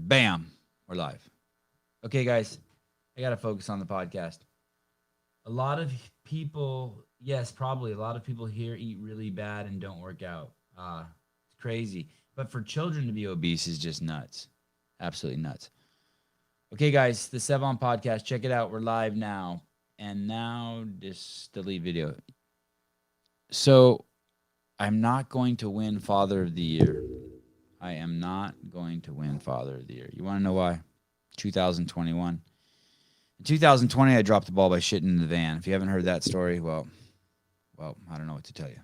Bam. We're live. Okay, guys. I got to focus on the podcast. A lot of people, yes, probably a lot of people here eat really bad and don't work out. It's crazy. But for children to be obese is just nuts. Absolutely nuts. Okay, guys, the Sevan Podcast. Check it out. We're live now. And now, just delete video. So, I'm not going to win Father of the Year. I am not going to win Father of the Year. You want to know why? 2021. In 2020, I dropped the ball by shitting in the van. If you haven't heard that story, well, I don't know what to tell you.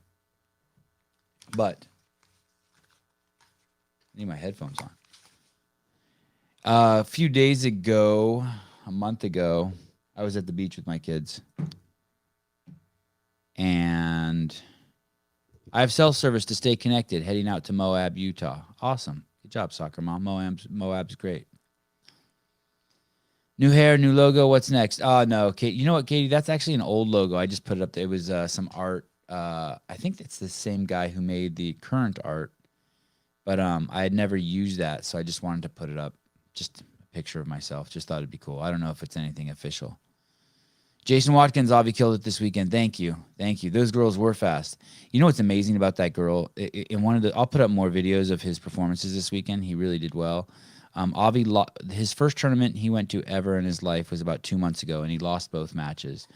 But I need my headphones on. A few days ago, a month ago, I was at the beach with my kids. And I have cell service to stay connected, heading out to Moab, Utah. Awesome. Good job, soccer mom. Moab's great. New hair, new logo. What's next? Oh, no. Kate, you know what, Katie? That's actually an old logo. I just put it up there. It was some art. I think it's the same guy who made the current art. But I had never used that, so I just wanted to put it up. Just a picture of myself. Just thought it'd be cool. I don't know if it's anything official. Jason Watkins, Avi killed it this weekend. Thank you. Those girls were fast. You know what's amazing about that girl? In one of the, I'll put up more videos of his performances this weekend. He really did well. Avi, his first tournament he went to ever in his life was about 2 months ago, and he lost both matches.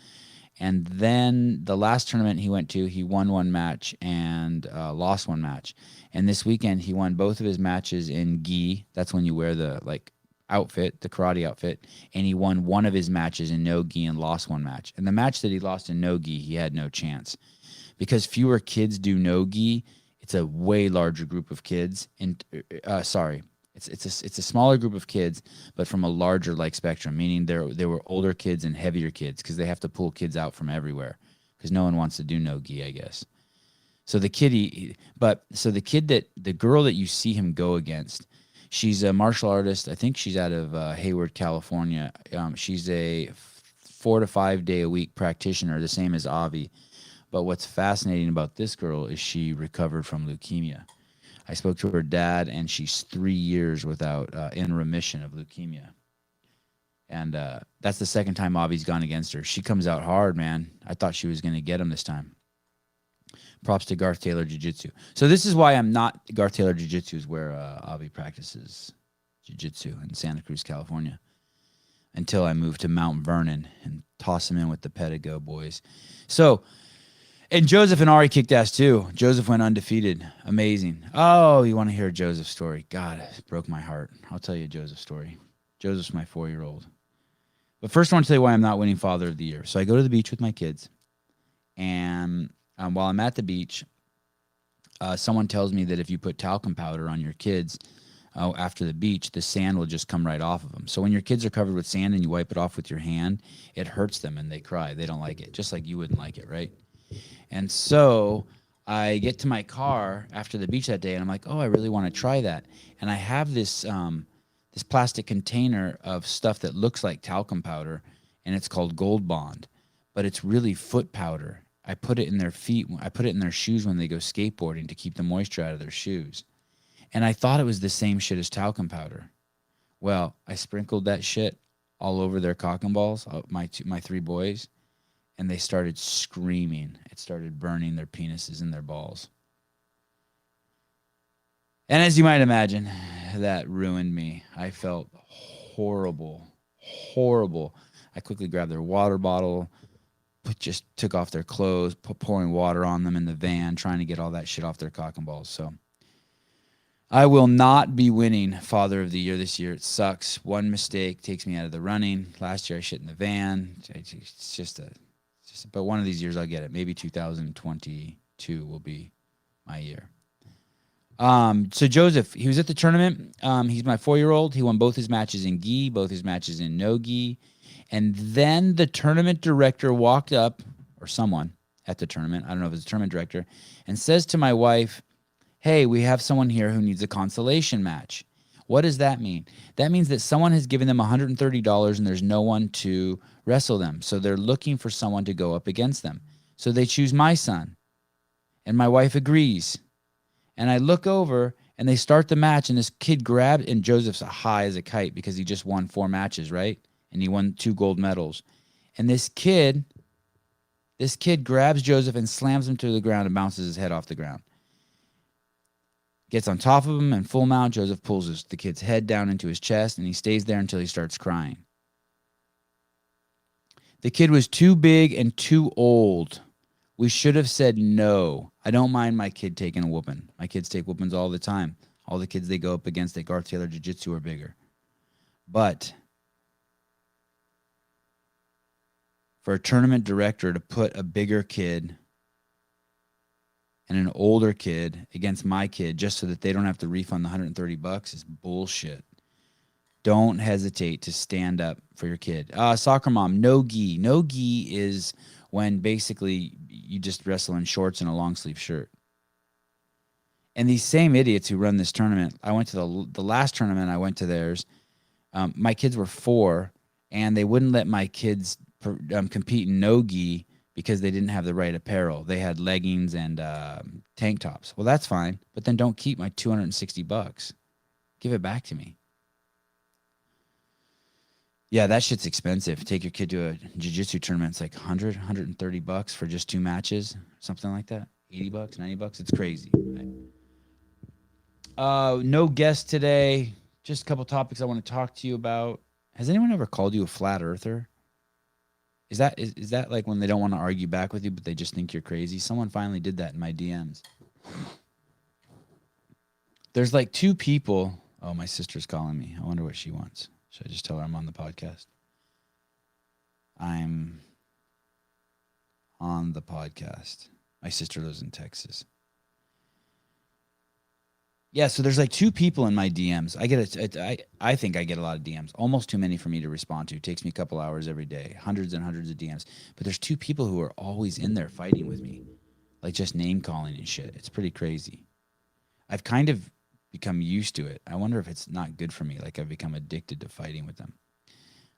And then the last tournament he went to, he won one match and lost one match. And this weekend he won both of his matches in gi. That's when you wear the outfit, the karate outfit, and he won one of his matches in no gi and lost one match. And the match that he lost in no gi, he had no chance. Because fewer kids do no gi, it's a way larger group of kids. And it's a smaller group of kids, but from a larger spectrum, meaning there were older kids and heavier kids because they have to pull kids out from everywhere because no one wants to do no gi, I guess. So the girl that you see him go against, she's a martial artist. I think she's out of Hayward, California. She's a 4 to 5 day a week practitioner, the same as Avi. But what's fascinating about this girl is she recovered from leukemia. I spoke to her dad, and she's 3 years without in remission of leukemia. And that's the second time Avi's gone against her. She comes out hard, man. I thought she was going to get him this time. Props to Garth Taylor Jiu-Jitsu. So this is why I'm not – Garth Taylor Jiu-Jitsu is where Avi practices Jiu-Jitsu in Santa Cruz, California, until I move to Mount Vernon and toss him in with the Pedigo boys. So – and Joseph and Ari kicked ass too. Joseph went undefeated. Amazing. Oh, you want to hear Joseph's story? God, it broke my heart. I'll tell you Joseph's story. Joseph's my 4-year-old. But first I want to tell you why I'm not winning Father of the Year. So I go to the beach with my kids, and while I'm at the beach, someone tells me that if you put talcum powder on your kids after the beach, the sand will just come right off of them. So when your kids are covered with sand and you wipe it off with your hand, it hurts them and they cry. They don't like it, just like you wouldn't like it, right? And so I get to my car after the beach that day, and I'm like, oh, I really want to try that. And I have this this plastic container of stuff that looks like talcum powder, and it's called Gold Bond, but it's really foot powder. I put it in their feet. I put it in their shoes when they go skateboarding to keep the moisture out of their shoes. And I thought it was the same shit as talcum powder. Well, I sprinkled that shit all over their cock and balls, my 3 boys, and they started screaming. It started burning their penises and their balls. And as you might imagine, that ruined me. I felt horrible. I quickly grabbed their water bottle, just took off their clothes, pouring water on them in the van, trying to get all that shit off their cock and balls. So I will not be winning Father of the Year this year. It sucks. One mistake takes me out of the running. Last year I shit in the van. But one of these years I'll get it. Maybe 2022 will be my year. So Joseph, he was at the tournament. He's my 4-year-old. He won both his matches in gi, both his matches in no gi. And then the tournament director walked up, or someone at the tournament, I don't know if it's a tournament director, and says to my wife, hey, we have someone here who needs a consolation match. What does that mean? That means that someone has given them $130 and there's no one to wrestle them. So they're looking for someone to go up against them. So they choose my son. And my wife agrees. And I look over And they start the match, and this kid grabbed, and Joseph's high as a kite because he just won 4 matches, right? And he won 2 gold medals. And this kid grabs Joseph and slams him to the ground and bounces his head off the ground. Gets on top of him and full mount. Joseph pulls the kid's head down into his chest, and he stays there until he starts crying. The kid was too big and too old. We should have said no. I don't mind my kid taking a whooping. My kids take whoopings all the time. All the kids they go up against at Garth Taylor Jiu-Jitsu are bigger. But for a tournament director to put a bigger kid and an older kid against my kid just so that they don't have to refund the $130 is bullshit. Don't hesitate to stand up for your kid. Soccer mom, no gi. No gi is when basically you just wrestle in shorts and a long sleeve shirt. And these same idiots who run this tournament, I went to the last tournament, I went to theirs. My kids were 4, and they wouldn't let my kids compete in no gi because they didn't have the right apparel. They had leggings and tank tops. Well, that's fine, but then don't keep my $260. Give it back to me. Yeah, that shit's expensive. Take your kid to a jiu-jitsu tournament. It's like $100, $130 for just 2 matches, something like that. $80, $90. It's crazy. Right? No guest today. Just a couple topics I want to talk to you about. Has anyone ever called you a flat earther? Is that like when they don't want to argue back with you, but they just think you're crazy? Someone finally did that in my DMs. There's like 2 people. Oh, my sister's calling me. I wonder what she wants. Should I just tell her I'm on the podcast? I'm on the podcast. My sister lives in Texas. Yeah, so there's like 2 people in my DMs. I think I get a lot of DMs. Almost too many for me to respond to. It takes me a couple hours every day. Hundreds and hundreds of DMs. But there's 2 people who are always in there fighting with me. Like just name calling and shit. It's pretty crazy. I've kind of become used to it. I wonder if it's not good for me. Like I've become addicted to fighting with them.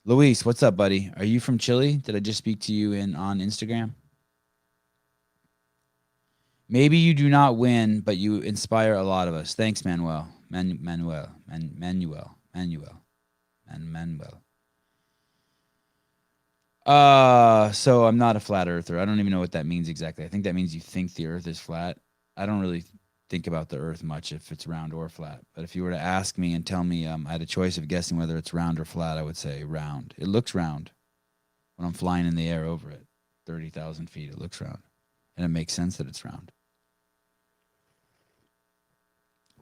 Luis, what's up, buddy? Are you from Chile? Did I just speak to you on Instagram? Maybe you do not win, but you inspire a lot of us. Thanks, Manuel. Manuel. So I'm not a flat earther. I don't even know what that means exactly. I think that means you think the earth is flat. I don't really think about the earth much if it's round or flat. But if you were to ask me and tell me I had a choice of guessing whether it's round or flat, I would say round. It looks round when I'm flying in the air over it. 30,000 feet, it looks round. And it makes sense that it's round.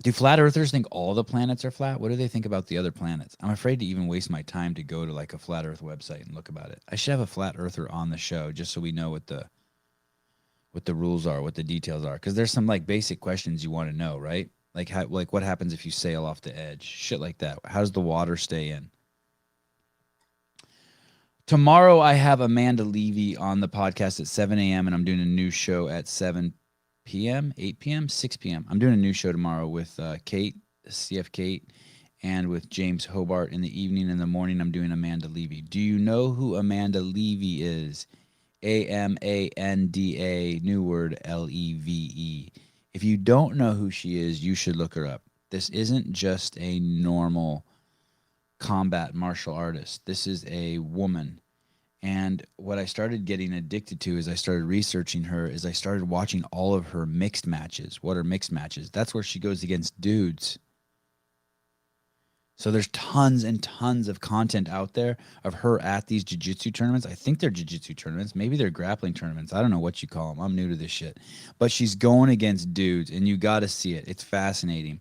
Do flat earthers think all the planets are flat? What do they think about the other planets? I'm afraid to even waste my time to go to like a flat earth website and look about it. I should have a flat earther on the show just so we know what the rules are, what the details are. Because there's some like basic questions you want to know, right? Like what happens if you sail off the edge? Shit like that. How does the water stay in? Tomorrow I have Amanda Levy on the podcast at 7 a.m. and I'm doing a new show at 7 p.m., 8 p.m., 6 p.m. I'm doing a new show tomorrow with Kate, CF Kate, and with James Hobart in the evening. In the morning, I'm doing Amanda Levy. Do you know who Amanda Levy is? Amanda, new word, Leve. If you don't know who she is, you should look her up. This isn't just a normal combat martial artist. This is a woman. And what I started getting addicted to as I started researching her is I started watching all of her mixed matches. What are mixed matches? That's where she goes against dudes. So there's tons and tons of content out there of her at these jiu-jitsu tournaments. I think they're jiu-jitsu tournaments. Maybe they're grappling tournaments. I don't know what you call them. I'm new to this shit. But she's going against dudes, and you got to see it. It's fascinating.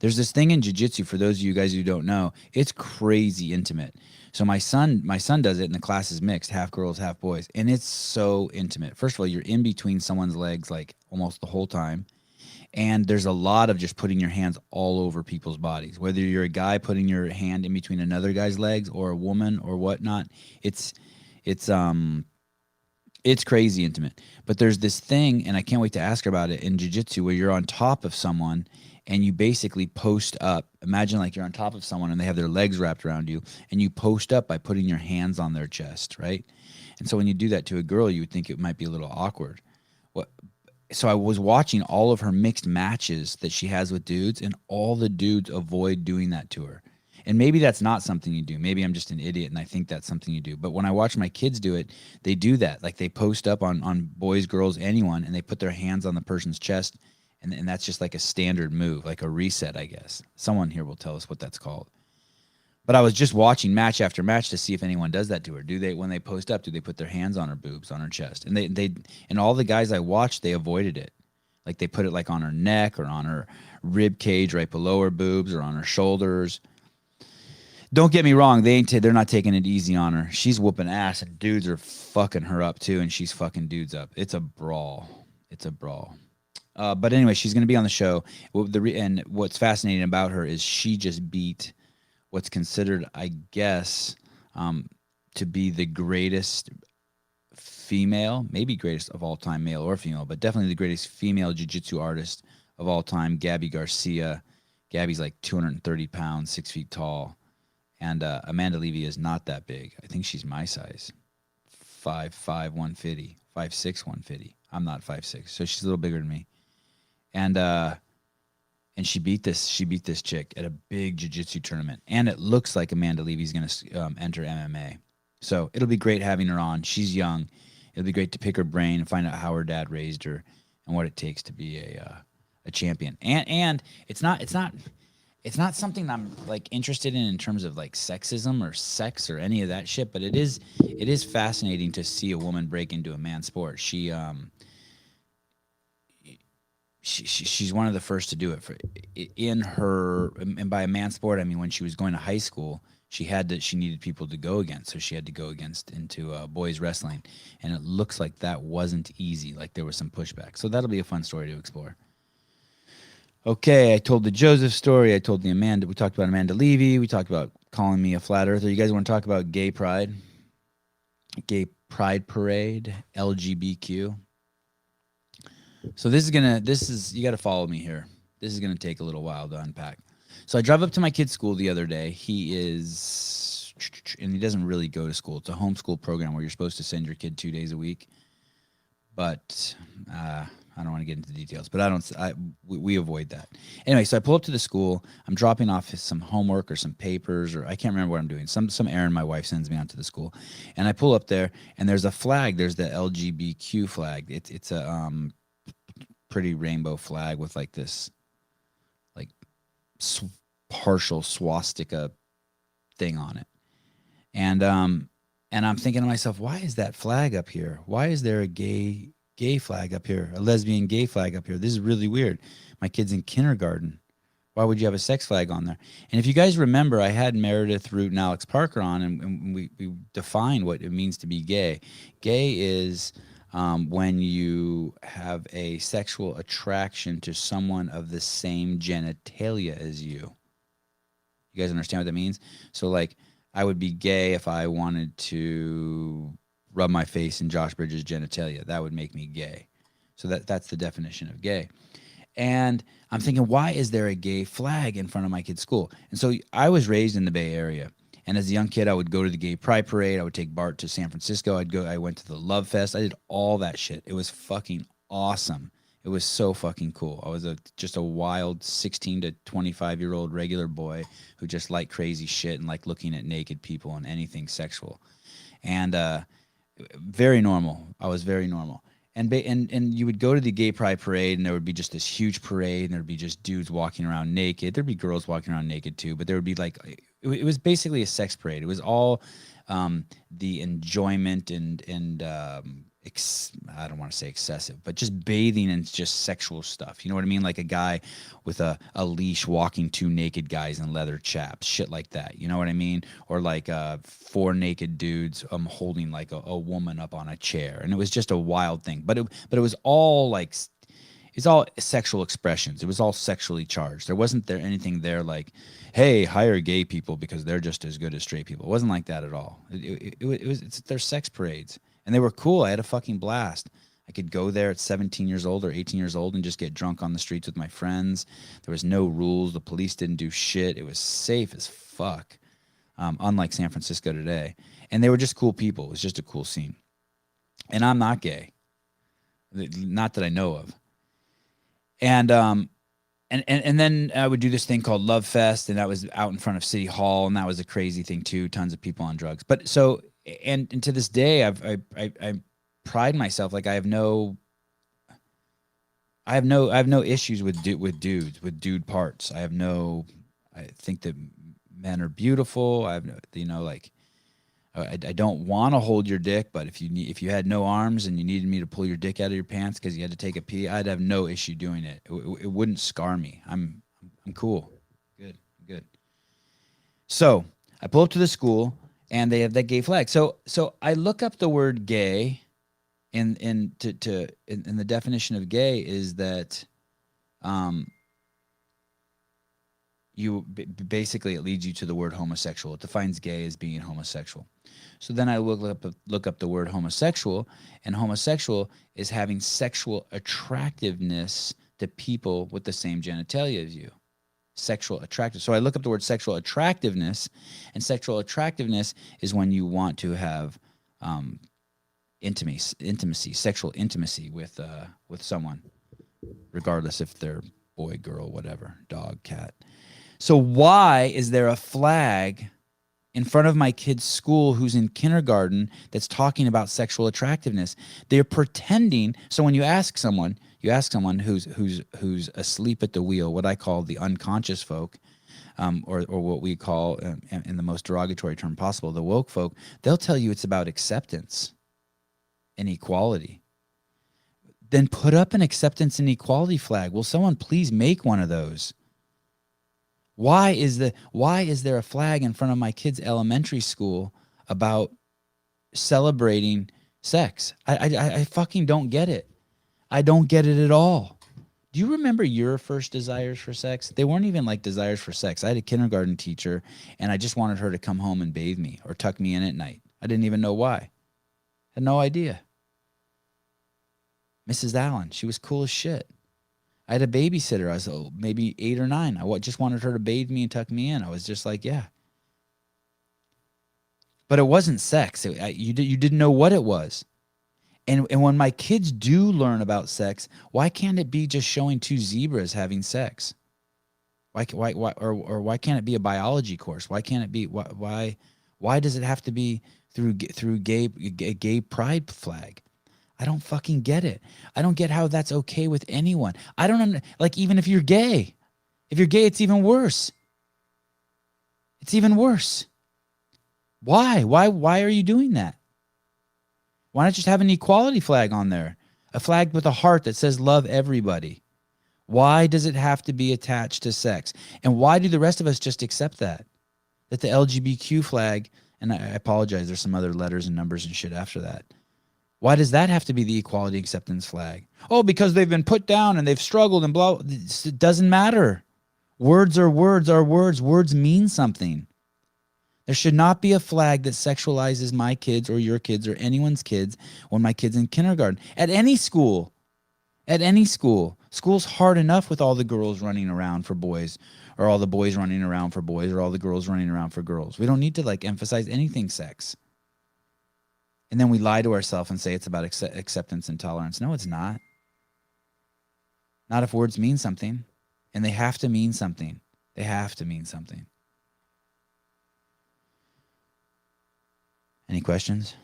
There's this thing in jiu-jitsu, for those of you guys who don't know, it's crazy intimate. So my son does it, and the class is mixed, half girls, half boys, and it's so intimate. First of all, you're in between someone's legs like almost the whole time, and there's a lot of just putting your hands all over people's bodies. Whether you're a guy putting your hand in between another guy's legs or a woman or whatnot, it's crazy intimate. But there's this thing, and I can't wait to ask her about it, in jiu-jitsu where you're on top of someone and you basically post up. Imagine like you're on top of someone and they have their legs wrapped around you, and you post up by putting your hands on their chest, right? And so when you do that to a girl, you would think it might be a little awkward. so I was watching all of her mixed matches that she has with dudes, and all the dudes avoid doing that to her. And maybe that's not something you do. Maybe I'm just an idiot and I think that's something you do. But when I watch my kids do it, they do that. Like they post up on boys, girls, anyone, and they put their hands on the person's chest. And that's just like a standard move, like a reset, I guess. Someone here will tell us what that's called. But I was just watching match after match to see if anyone does that to her. Do they, when they post up, do they put their hands on her boobs, on her chest? And and all the guys I watched, they avoided it. Like they put it like on her neck or on her rib cage right below her boobs or on her shoulders. Don't get me wrong, they're not taking it easy on her. She's whooping ass and dudes are fucking her up too, and she's fucking dudes up. It's a brawl. It's a brawl. But anyway, she's going to be on the show. And what's fascinating about her is she just beat what's considered, I guess, to be the greatest female, maybe greatest of all time, male or female, but definitely the greatest female jiu-jitsu artist of all time, Gabby Garcia. Gabby's like 230 pounds, 6 feet tall. And Amanda Levy is not that big. I think she's my size, 5'5", 150, 5'6", 150. I'm not 5'6", so she's a little bigger than me. And she beat this chick at a big jiu-jitsu tournament. And it looks like Amanda Levy's going to enter MMA. So it'll be great having her on. She's young. It'll be great to pick her brain and find out how her dad raised her and what it takes to be a champion. And it's not something I'm like interested in terms of like sexism or sex or any of that shit, but it is fascinating to see a woman break into a man's sport. She's one of the first to do it. And by a man's sport, I mean when she was going to high school, she needed people to go against, so she had to go into boys wrestling, and it looks like that wasn't easy. Like there was some pushback, so that'll be a fun story to explore. Okay, I told the Joseph story. I told the Amanda. We talked about Amanda Levy. We talked about calling me a flat earther. You guys want to talk about gay pride parade, LGBTQ? So you got to follow me here. This is going to take a little while to unpack. So I drive up to my kid's school the other day. He doesn't really go to school. It's a homeschool program where you're supposed to send your kid 2 days a week. But I don't want to get into details, but we avoid that. Anyway, so I pull up to the school. I'm dropping off some homework or some papers, or I can't remember what I'm doing. Some errand my wife sends me onto the school. And I pull up there, and there's a flag. There's the LGBTQ flag. It's a pretty rainbow flag with like this like partial swastika thing on it. And I'm thinking to myself, why is that flag up here? Why is there a gay flag up here, a lesbian gay flag up here? This is really weird. My kid's in kindergarten. Why would you have a sex flag on there? And if you guys remember, I had Meredith Root and Alex Parker on, and we defined what it means to be gay. Gay is when you have a sexual attraction to someone of the same genitalia as you. You guys understand what that means? So like, I would be gay if I wanted to rub my face in Josh Bridges' genitalia. That would make me gay. So that's the definition of gay. And I'm thinking, why is there a gay flag in front of my kid's school? And so I was raised in the Bay Area. And as a young kid, I would go to the gay pride parade. I would take Bart to San Francisco. I went to the Love Fest. I did all that shit. It was fucking awesome. It was so fucking cool. I was just a wild 16 to 25-year-old regular boy who just liked crazy shit and liked looking at naked people and anything sexual. And very normal. I was very normal. And you would go to the gay pride parade, and there would be just this huge parade, and there'd be just dudes walking around naked. There'd be girls walking around naked too, but there would be like, it was basically a sex parade. It was all the enjoyment and I don't want to say excessive, but just bathing in just sexual stuff. You know what I mean? Like a guy with a leash walking two naked guys in leather chaps, shit like that. You know what I mean? Or like 4 naked dudes holding like a woman up on a chair. And it was just a wild thing. But it was all like, it's all sexual expressions. It was all sexually charged. There wasn't anything there like, hey, hire gay people because they're just as good as straight people. It wasn't like that at all. They're sex parades. And they were cool. I had a fucking blast. I could go there at 17 years old or 18 years old and just get drunk on the streets with my friends. There was no rules. The police didn't do shit. It was safe as fuck, unlike San Francisco today. And they were just cool people. It was just a cool scene. And I'm not gay. Not that I know of. And then I would do this thing called Love Fest, and that was out in front of City Hall, and that was a crazy thing too. Tons of people on drugs. But so and to this day, I pride myself, like I have no issues with dude parts. I think that men are beautiful. I have no, like I don't want to hold your dick, but if you had no arms and you needed me to pull your dick out of your pants because you had to take a pee, I'd have no issue doing it. It wouldn't scar me. I'm cool. Good. So I pull up to the school and they have that gay flag. So I look up the word gay, in the definition of gay is that basically it leads you to the word homosexual. It defines gay as being homosexual. So then I look up the word homosexual, and homosexual is having sexual attractiveness to people with the same genitalia as you. Sexual attractive. So I look up the word sexual attractiveness, and sexual attractiveness is when you want to have intimacy, sexual intimacy with someone, regardless if they're boy, girl, whatever, dog, cat. So why is there a flag in front of my kid's school who's in kindergarten that's talking about sexual attractiveness? They're pretending. So when you ask someone who's asleep at the wheel, what I call the unconscious folk, or what we call, in the most derogatory term possible, the woke folk, they'll tell you it's about acceptance and equality. Then put up an acceptance and equality flag. Will someone please make one of those? Why is there a flag in front of my kid's elementary school about celebrating sex? I fucking don't get it. I don't get it at all. Do you remember your first desires for sex? They weren't even like desires for sex. I had a kindergarten teacher, and I just wanted her to come home and bathe me or tuck me in at night. I didn't even know why. Had no idea. Mrs. Allen, she was cool as shit. I had a babysitter. I was maybe 8 or 9. I just wanted her to bathe me and tuck me in. I was just like, yeah. But it wasn't sex. You didn't know what it was. And when my kids do learn about sex, why can't it be just showing 2 zebras having sex? Why can't it be a biology course? Why can't it be why does it have to be through gay pride flag? I don't fucking get it. I don't get how that's okay with anyone. I don't like, even if you're gay. If you're gay, it's even worse. It's even worse. Why? Why are you doing that? Why not just have an equality flag on there? A flag with a heart that says love everybody. Why does it have to be attached to sex? And why do the rest of us just accept that? That the LGBTQ flag, and I apologize, there's some other letters and numbers and shit after that. Why does that have to be the equality acceptance flag? Oh, because they've been put down and they've struggled and blah. It doesn't matter. Words are words are words. Words mean something. There should not be a flag that sexualizes my kids or your kids or anyone's kids when my kid's in kindergarten. At any school. At any school. School's hard enough with all the girls running around for boys, or all the boys running around for boys, or all the girls running around for girls. We don't need to emphasize anything sex. And then we lie to ourselves and say it's about acceptance and tolerance. No, it's not. Not if words mean something. And they have to mean something. They have to mean something. Any questions?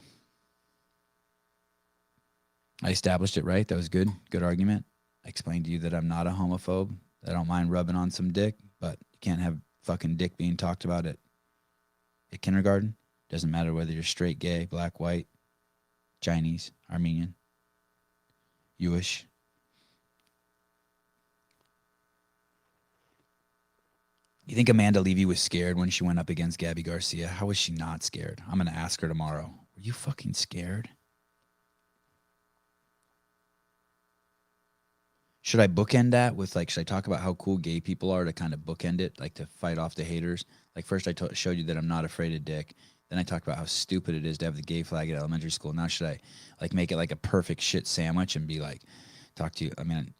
I established it right. That was good. Good argument. I explained to you that I'm not a homophobe. I don't mind rubbing on some dick, but you can't have fucking dick being talked about at kindergarten. Doesn't matter whether you're straight, gay, black, white, Chinese, Armenian, Jewish. You think Amanda Levy was scared when she went up against Gabby Garcia? How was she not scared? I'm going to ask her tomorrow. Were you fucking scared? Should I bookend that with, should I talk about how cool gay people are to kind of bookend it, to fight off the haters? First I showed you that I'm not afraid of dick. Then I talked about how stupid it is to have the gay flag at elementary school. Now should I make it like a perfect shit sandwich and be talk to you? I mean,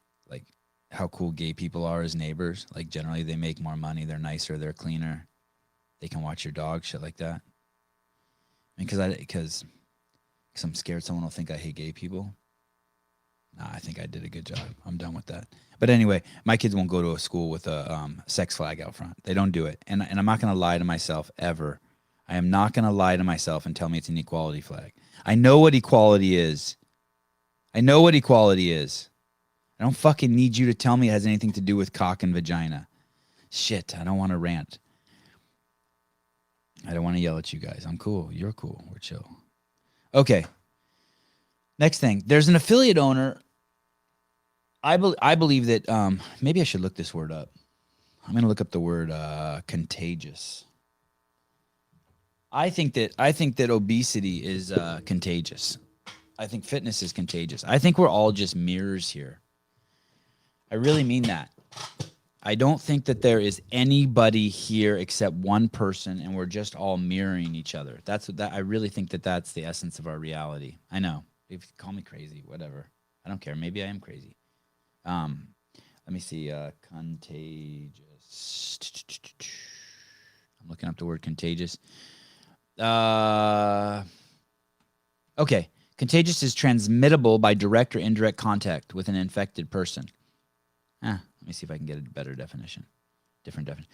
how cool gay people are as neighbors. Generally they make more money, they're nicer, they're cleaner. They can watch your dog, shit like that. I mean, because I'm scared someone will think I hate gay people. Nah, I think I did a good job. I'm done with that. But anyway, my kids won't go to a school with a sex flag out front. They don't do it. And I'm not going to lie to myself ever. I am not going to lie to myself and tell me it's an equality flag. I know what equality is. I know what equality is. I don't fucking need you to tell me it has anything to do with cock and vagina. Shit, I don't want to rant. I don't want to yell at you guys. I'm cool. You're cool. We're chill. Okay. Next thing. There's an affiliate owner. I believe that maybe I should look this word up. I'm going to look up the word contagious. I think that obesity is contagious. I think fitness is contagious. I think we're all just mirrors here. I really mean that. I don't think that there is anybody here except one person, and we're just all mirroring each other. I really think that that's the essence of our reality. I know. If you call me crazy, whatever. I don't care. Maybe I am crazy. Let me see. Contagious. I'm looking up the word contagious. Okay. Contagious is transmittable by direct or indirect contact with an infected person. Let me see if I can get a better definition. Different definition.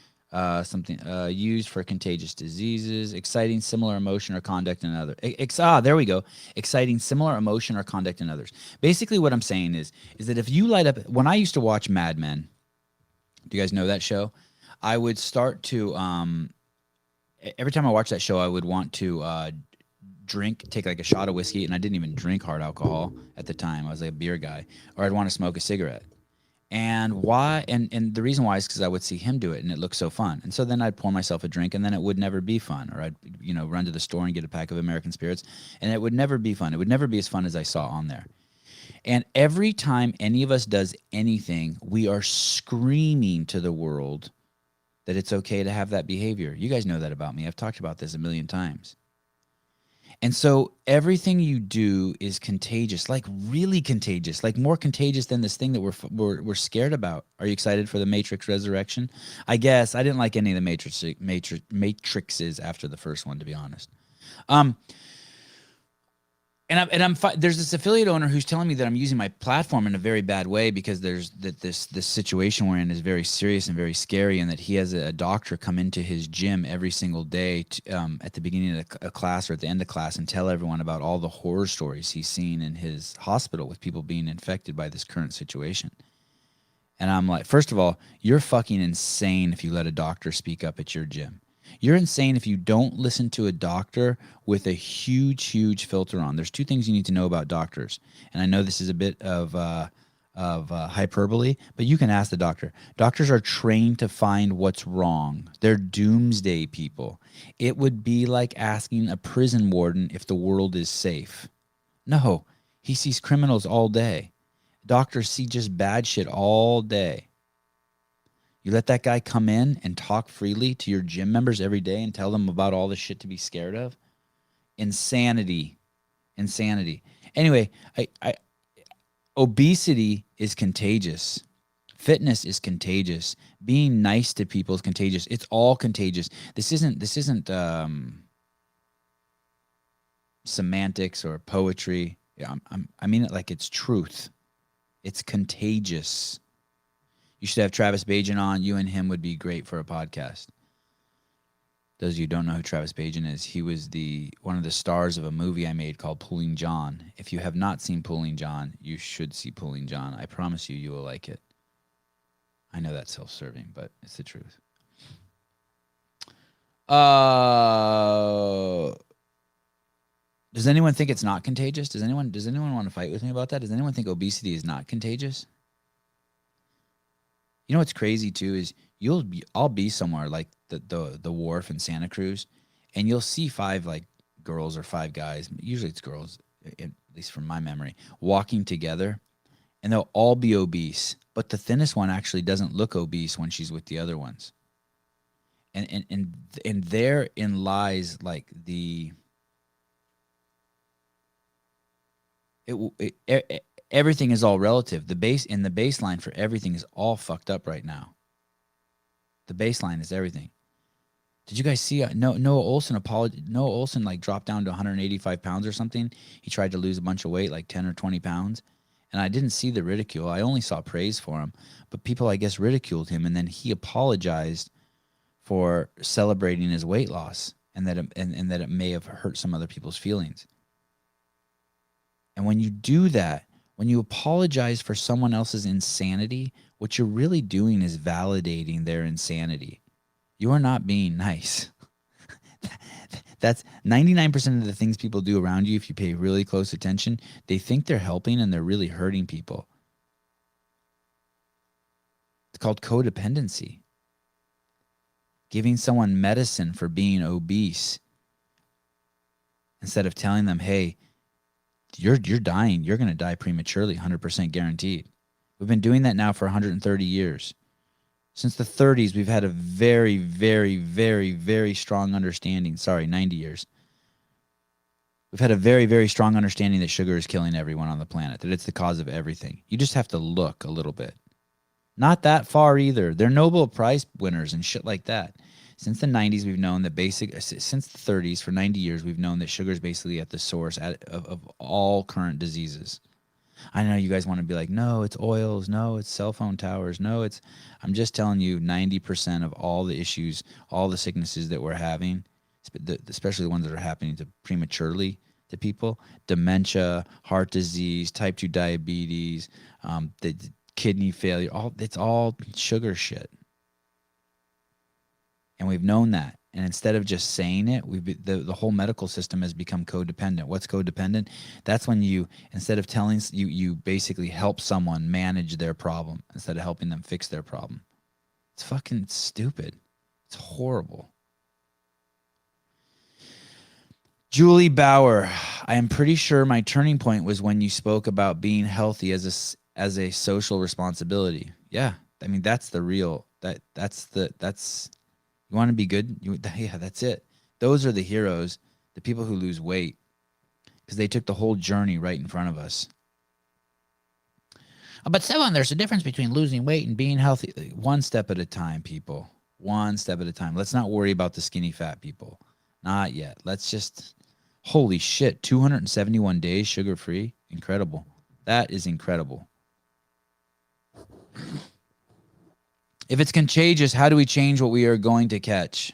Something used for contagious diseases, exciting similar emotion or conduct in others. There we go. Exciting similar emotion or conduct in others. Basically what I'm saying is that if you light up, when I used to watch Mad Men, do you guys know that show? I would start to, every time I watched that show, I would want to take like a shot of whiskey, and I didn't even drink hard alcohol at the time. I was like a beer guy. Or I'd want to smoke a cigarette. And why? And the reason why is because I would see him do it, and it looked so fun. And so then I'd pour myself a drink, and then it would never be fun. Or I'd run to the store and get a pack of American Spirits, and it would never be fun. It would never be as fun as I saw on there. And every time any of us does anything, we are screaming to the world that it's okay to have that behavior. You guys know that about me. I've talked about this a million times. And so everything you do is contagious, like really contagious, like more contagious than this thing that we're scared about. Are you excited for the Matrix Resurrection? I guess I didn't like any of the Matrixes after the first one, to be honest. There's this affiliate owner who's telling me that I'm using my platform in a very bad way because this situation we're in is very serious and very scary, and that he has a doctor come into his gym every single day at the beginning of a class or at the end of class and tell everyone about all the horror stories he's seen in his hospital with people being infected by this current situation. And I'm like, first of all, you're fucking insane if you let a doctor speak up at your gym. You're insane if you don't listen to a doctor with a huge, huge filter on. There's two things you need to know about doctors. And I know this is a bit of hyperbole, but you can ask the doctor. Doctors are trained to find what's wrong. They're doomsday people. It would be like asking a prison warden if the world is safe. No, he sees criminals all day. Doctors see just bad shit all day. You let that guy come in and talk freely to your gym members every day and tell them about all the shit to be scared of? Insanity. Anyway, obesity is contagious. Fitness is contagious. Being nice to people is contagious. It's all contagious. This isn't semantics or poetry. I mean it like it's truth. It's contagious. You should have Travis Bajan on. You and him would be great for a podcast. Those of you who don't know who Travis Bajan is, he was one of the stars of a movie I made called Pulling John. If you have not seen Pulling John, you should see Pulling John. I promise you will like it. I know that's self-serving, but it's the truth. Does anyone think it's not contagious? Does anyone want to fight with me about that? Does anyone think obesity is not contagious? You know what's crazy too is I'll be somewhere like the wharf in Santa Cruz, and you'll see 5 like girls or 5 guys. Usually it's girls, at least from my memory, walking together, and they'll all be obese. But the thinnest one actually doesn't look obese when she's with the other ones. And therein lies like everything is all relative. The baseline for everything is all fucked up right now. The baseline is everything. Did you guys see Noah Olson like dropped down to 185 pounds or something? He tried to lose a bunch of weight, like 10 or 20 pounds. And I didn't see the ridicule. I only saw praise for him. But people, I guess, ridiculed him. And then he apologized for celebrating his weight loss, and that it may have hurt some other people's feelings. And when you do that, when you apologize for someone else's insanity, what you're really doing is validating their insanity. You are not being nice. That's 99% of the things people do around you. If you pay really close attention, they think they're helping and they're really hurting people. It's called codependency. Giving someone medicine for being obese instead of telling them, hey, you're dying. You're going to die prematurely, 100% guaranteed. We've been doing that now for 130 years. Since the 30s, we've had a very, very, very, very strong understanding. 90 years. We've had a very, very strong understanding that sugar is killing everyone on the planet, that it's the cause of everything. You just have to look a little bit. Not that far either. They're Nobel Prize winners and shit like that. Since the 90s, we've known that since the 30s, for 90 years, we've known that sugar is basically at the source of all current diseases. I know you guys want to be like, no, it's oils. No, it's cell phone towers. No, I'm just telling you 90% of all the issues, all the sicknesses that we're having, especially the ones that are happening prematurely to people, dementia, heart disease, type 2 diabetes, the kidney failure, it's all sugar shit. And we've known that. And instead of just saying it, the whole medical system has become codependent. What's codependent? That's when you, instead of telling, you basically help someone manage their problem instead of helping them fix their problem. It's fucking stupid. It's horrible. Julie Bauer, I am pretty sure my turning point was when you spoke about being healthy as a social responsibility. Yeah, I mean that's the real that's you want to be good? Yeah, that's it. Those are the heroes, the people who lose weight, because they took the whole journey right in front of us. But Sevan, there's a difference between losing weight and being healthy. One step at a time, people. One step at a time. Let's not worry about the skinny fat people. Not yet. Let's just, holy shit, 271 days sugar-free? Incredible. That is incredible. If it's contagious, how do we change what we are going to catch?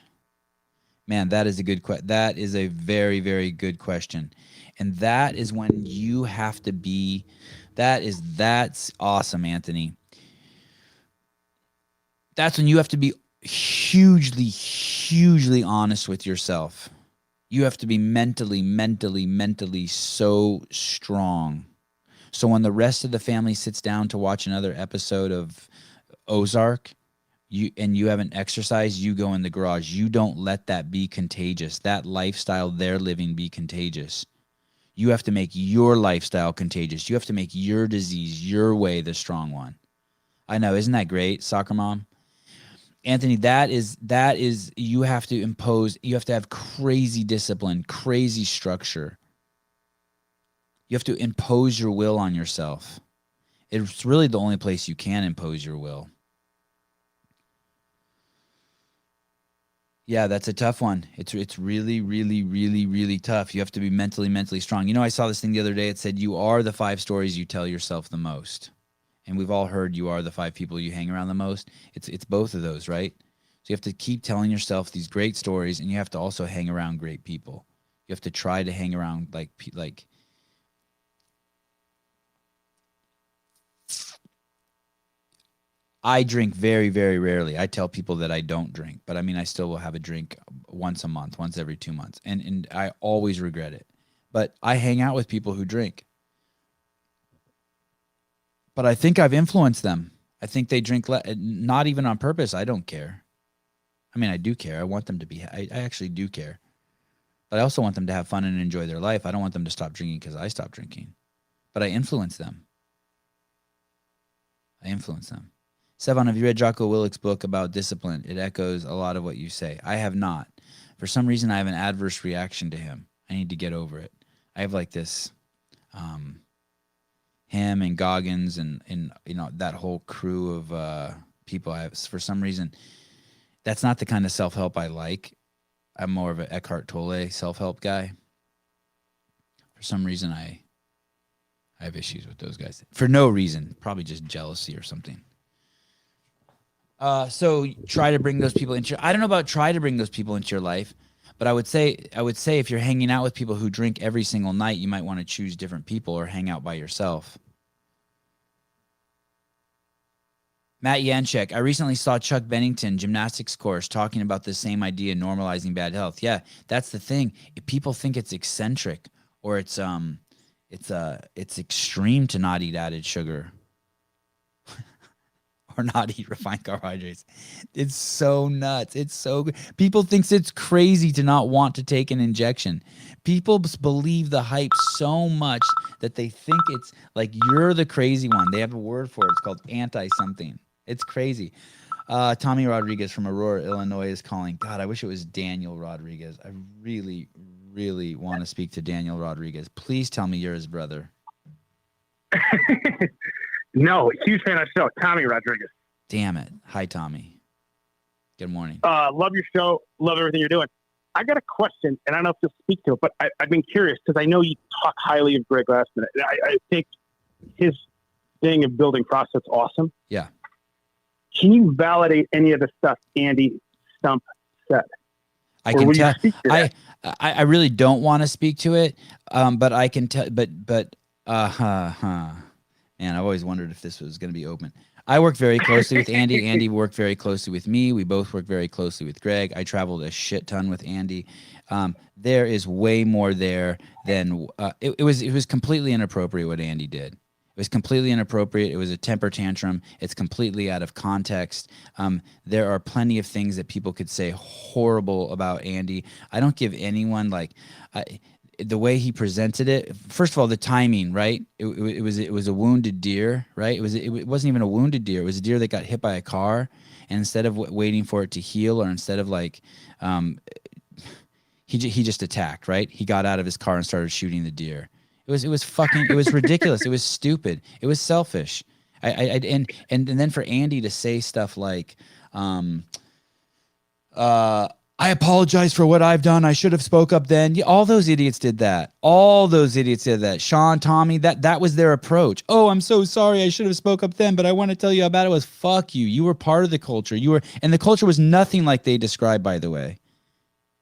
Man, that is a good question. That is a very, very good question. And that is when you have to be, that's awesome, Anthony. That's when you have to be hugely, hugely honest with yourself. You have to be mentally so strong. So when the rest of the family sits down to watch another episode of Ozark, you haven't exercised, you go in the garage. You don't let that be contagious. That lifestyle they're living be contagious. You have to make your lifestyle contagious. You have to make your disease, your way, the strong one. I know, isn't that great, soccer mom? Anthony, that is you have to impose, you have to have crazy discipline, crazy structure. You have to impose your will on yourself. It's really the only place you can impose your will. Yeah, that's a tough one. It's really, really, really, really tough. You have to be mentally strong. You know, I saw this thing the other day. It said, you are the 5 stories you tell yourself the most. And we've all heard you are the 5 people you hang around the most. It's both of those, right? So you have to keep telling yourself these great stories, and you have to also hang around great people. You have to try to hang around like I drink very, very rarely. I tell people that I don't drink, but I mean, I still will have a drink once a month, once every 2 months. And I always regret it. But I hang out with people who drink. But I think I've influenced them. I think they drink not even on purpose. I don't care. I mean, I do care. I want them to be, I actually do care. But I also want them to have fun and enjoy their life. I don't want them to stop drinking because I stopped drinking. But I influence them. Sevan, have you read Jocko Willick's book about discipline? It echoes a lot of what you say. I have not. For some reason, I have an adverse reaction to him. I need to get over it. I have like this, him and Goggins and you know, that whole crew of people. For some reason, that's not the kind of self-help I like. I'm more of an Eckhart Tolle self-help guy. For some reason, I I have issues with those guys for no reason, probably just jealousy or something. So try to bring those people into I don't know about try to bring those people into your life, but I would say if you're hanging out with people who drink every single night, you might want to choose different people or hang out by yourself. Matt Yanchek, I recently saw Chuck Bennington, gymnastics course, talking about the same idea, normalizing bad health. Yeah, that's the thing. If people think it's eccentric or it's extreme to not eat added sugar or not eat refined carbohydrates. It's so nuts. It's so good. People think it's crazy to not want to take an injection. People believe the hype so much that they think it's like you're the crazy one. They have a word for it. It's called anti-something. It's crazy. Tommy Rodriguez from Aurora, Illinois is calling. God, I wish it was Daniel Rodriguez. I really, really want to speak to Daniel Rodriguez. Please tell me you're his brother. No, huge fan of the show. Tommy Rodriguez. Damn it. Hi, Tommy. Good morning. Love your show. Love everything you're doing. I got a question, and I don't know if you'll speak to it, but I've been curious because I know you talk highly of Greg last minute. I think his thing of building CrossFit's awesome. Yeah. Can you validate any of the stuff Andy Stump said? I can tell. I really don't want to speak to it, but I can tell. But man, I've always wondered if this was going to be open. I worked very closely with Andy. Andy worked very closely with me. We both worked very closely with Greg. I traveled a shit ton with Andy. There is way more there than it was completely inappropriate what Andy did. It was completely inappropriate. It was a temper tantrum. It's completely out of context. There are plenty of things that people could say horrible about Andy. I don't give anyone the way he presented it. First of all, the timing, right? It was a wounded deer, right? It wasn't even a wounded deer. It was a deer that got hit by a car, and instead of waiting for it to heal, or instead of he just attacked, right? He got out of his car and started shooting the deer. It was ridiculous. It was stupid. It was selfish. And then for Andy to say stuff like, I apologize for what I've done. I should have spoke up then. Yeah, all those idiots did that. Sean, Tommy, that was their approach. Oh, I'm so sorry. I should have spoke up then, but I want to tell you how bad it was. Fuck you. You were part of the culture. And the culture was nothing like they described, by the way.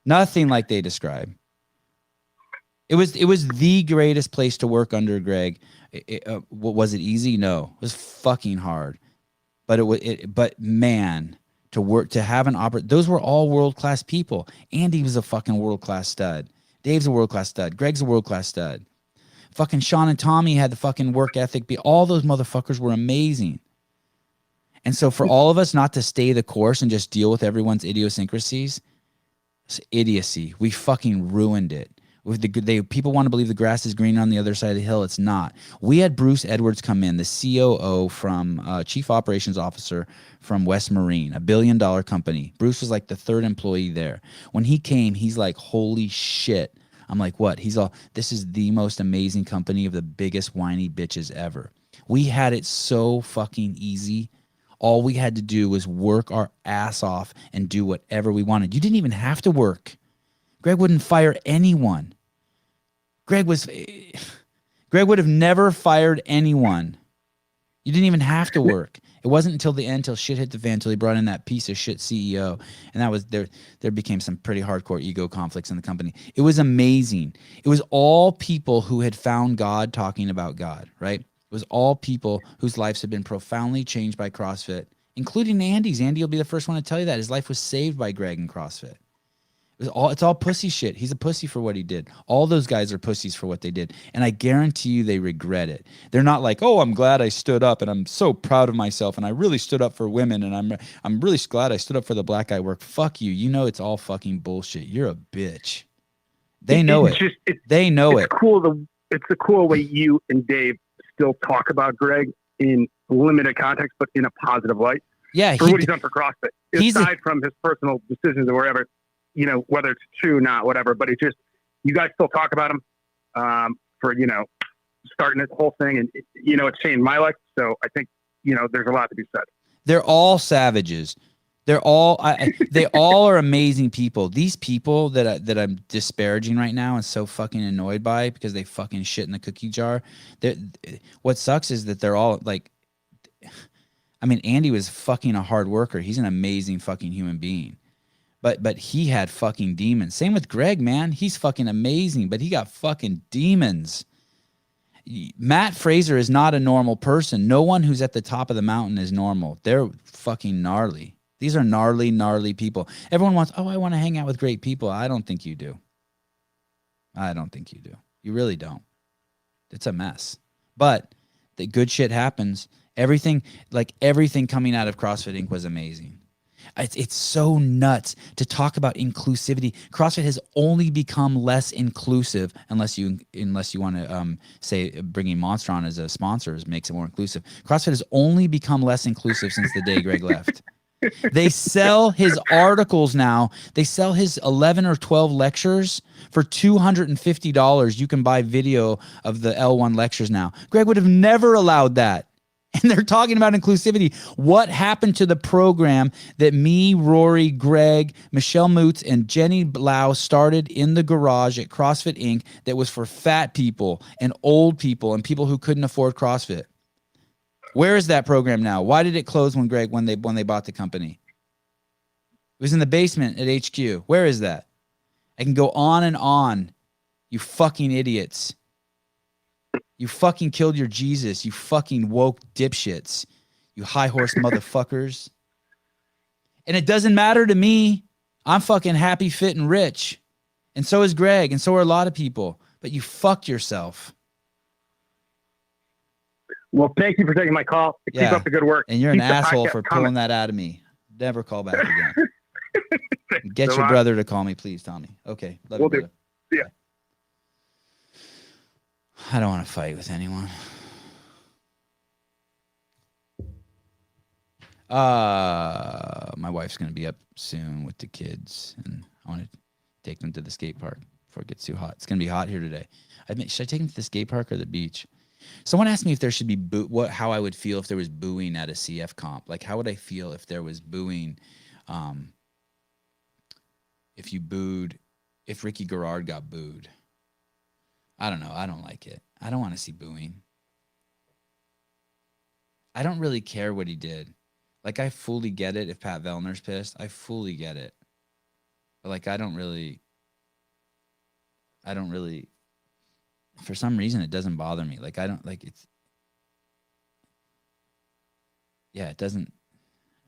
Nothing like they described. It was the greatest place to work under Greg. Was it easy? No, it was fucking hard. But man, to have those were all world-class people. Andy was a fucking world-class stud. Dave's a world-class stud. Greg's a world-class stud. Fucking Sean and Tommy had the fucking work ethic. All those motherfuckers were amazing. And so for all of us not to stay the course and just deal with everyone's idiosyncrasies, it's idiocy. We fucking ruined it. People want to believe the grass is green on the other side of the hill. It's not. We had Bruce Edwards come in, the COO from Chief Operations Officer from West Marine, $1 billion company. Bruce was like the third employee there. When he came, he's like, holy shit. I'm like, what? This is the most amazing company of the biggest whiny bitches ever. We had it so fucking easy. All we had to do was work our ass off and do whatever we wanted. You didn't even have to work. Greg wouldn't fire anyone. Greg would have never fired anyone. You didn't even have to work. It wasn't until the end, till shit hit the fan, till he brought in that piece of shit CEO. And that was there became some pretty hardcore ego conflicts in the company. It was amazing. It was all people who had found God talking about God, right? It was all people whose lives had been profoundly changed by CrossFit, including Andy's. Andy will be the first one to tell you that. His life was saved by Greg and CrossFit. It's all pussy shit. He's a pussy for what he did. All those guys are pussies for what they did. And I guarantee you they regret it. They're not like, oh, I'm glad I stood up and I'm so proud of myself and I really stood up for women and I'm really glad I stood up for the black guy work. Fuck you. You know it's all fucking bullshit. You're a bitch. They know it. They know it. It's the cool way you and Dave still talk about Greg in limited context, but in a positive light. Yeah. For what he's done for CrossFit. Aside from his personal decisions or wherever, whether it's true or not, whatever, but it's just, you guys still talk about him for, starting this whole thing. And, it's changed my life. So I think, there's a lot to be said. They're all savages. They're all they all are amazing people. These people that I'm disparaging right now and so fucking annoyed by because they fucking shit in the cookie jar. What sucks is that they're all like, I mean, Andy was fucking a hard worker. He's an amazing fucking human being. But he had fucking demons. Same with Greg, man. He's fucking amazing, but he got fucking demons. Matt Fraser is not a normal person. No one who's at the top of the mountain is normal. They're fucking gnarly. These are gnarly, gnarly people. Everyone wants, oh, I want to hang out with great people. I don't think you do. I don't think you do. You really don't. It's a mess. But the good shit happens. Everything coming out of CrossFit Inc. was amazing. It's so nuts to talk about inclusivity. CrossFit has only become less inclusive unless you want to say bringing Monster on as a sponsor makes it more inclusive. CrossFit has only become less inclusive since the day Greg left. They sell his articles now. They sell his 11 or 12 lectures for $250. You can buy video of the L1 lectures now. Greg would have never allowed that. And they're talking about inclusivity. What happened to the program that me, Rory, Greg, Michelle Moots, and Jenny Blau started in the garage at CrossFit Inc. that was for fat people and old people and people who couldn't afford CrossFit? Where is that program now? Why did it close when they bought the company? It was in the basement at HQ. Where is that? I can go on and on. You fucking idiots. You fucking killed your Jesus. You fucking woke dipshits. You high horse motherfuckers. And it doesn't matter to me. I'm fucking happy, fit, and rich. And so is Greg. And so are a lot of people. But you fucked yourself. Well, thank you for taking my call. Keep up the good work. And you're an asshole for pulling that out of me. Never call back again. Get your brother to call me, please, Tommy. Okay. Love you, brother. Yeah. I don't want to fight with anyone. My wife's going to be up soon with the kids, and I want to take them to the skate park before it gets too hot. It's going to be hot here today. Should I take them to the skate park or the beach? Someone asked me if there should be how I would feel if there was booing at a CF comp. Like, how would I feel if there was booing? If you booed, if Ricky Garrard got booed. I don't know. I don't like it. I don't want to see booing. I don't really care what he did. Like, I fully get it if Pat Vellner's pissed. I fully get it. But, like, I don't really, for some reason, it doesn't bother me. Like, I don't, like, it doesn't,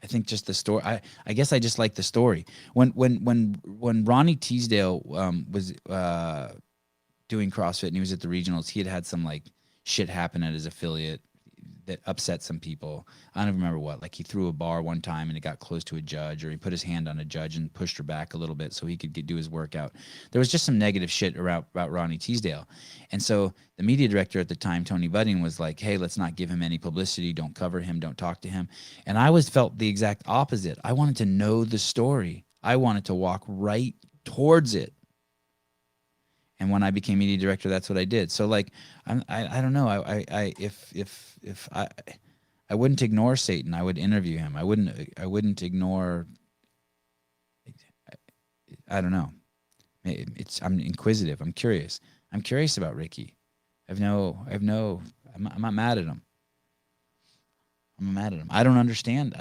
I think just the story, I guess I just like the story. When Ronnie Teasdale was doing CrossFit and he was at the regionals, he had some, like, shit happen at his affiliate that upset some people. I don't remember what. Like, he threw a bar one time and it got close to a judge, or he put his hand on a judge and pushed her back a little bit so he could do his workout. There was just some negative shit about Ronnie Teasdale. And so the media director at the time, Tony Budding, was like, hey, let's not give him any publicity. Don't cover him. Don't talk to him. And I felt the exact opposite. I wanted to know the story. I wanted to walk right towards it. And when I became media director, that's what I did. So, like, I don't know. If I wouldn't ignore Satan, I would interview him. I wouldn't ignore. I don't know. I'm inquisitive. I'm curious. I'm curious about Ricky. I'm not mad at him. I'm mad at him. I don't understand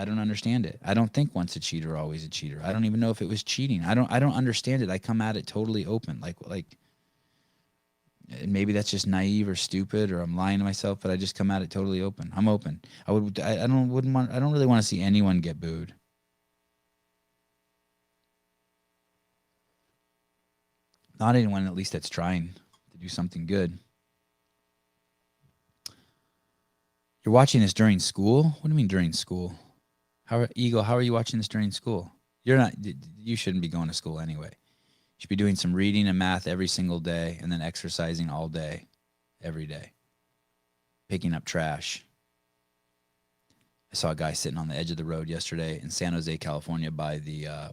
it. I don't think once a cheater, always a cheater. I don't even know if it was cheating. I don't understand it. I come at it totally open. Like. And maybe that's just naive or stupid, or I'm lying to myself, but I just come at it totally open. I'm open. I don't really want to see anyone get booed. Not anyone, at least, that's trying to do something good. You're watching this during school? What do you mean during school? How are you watching this during school? You shouldn't be going to school anyway. You should be doing some reading and math every single day, and then exercising all day, every day. Picking up trash. I saw a guy sitting on the edge of the road yesterday in San Jose, California,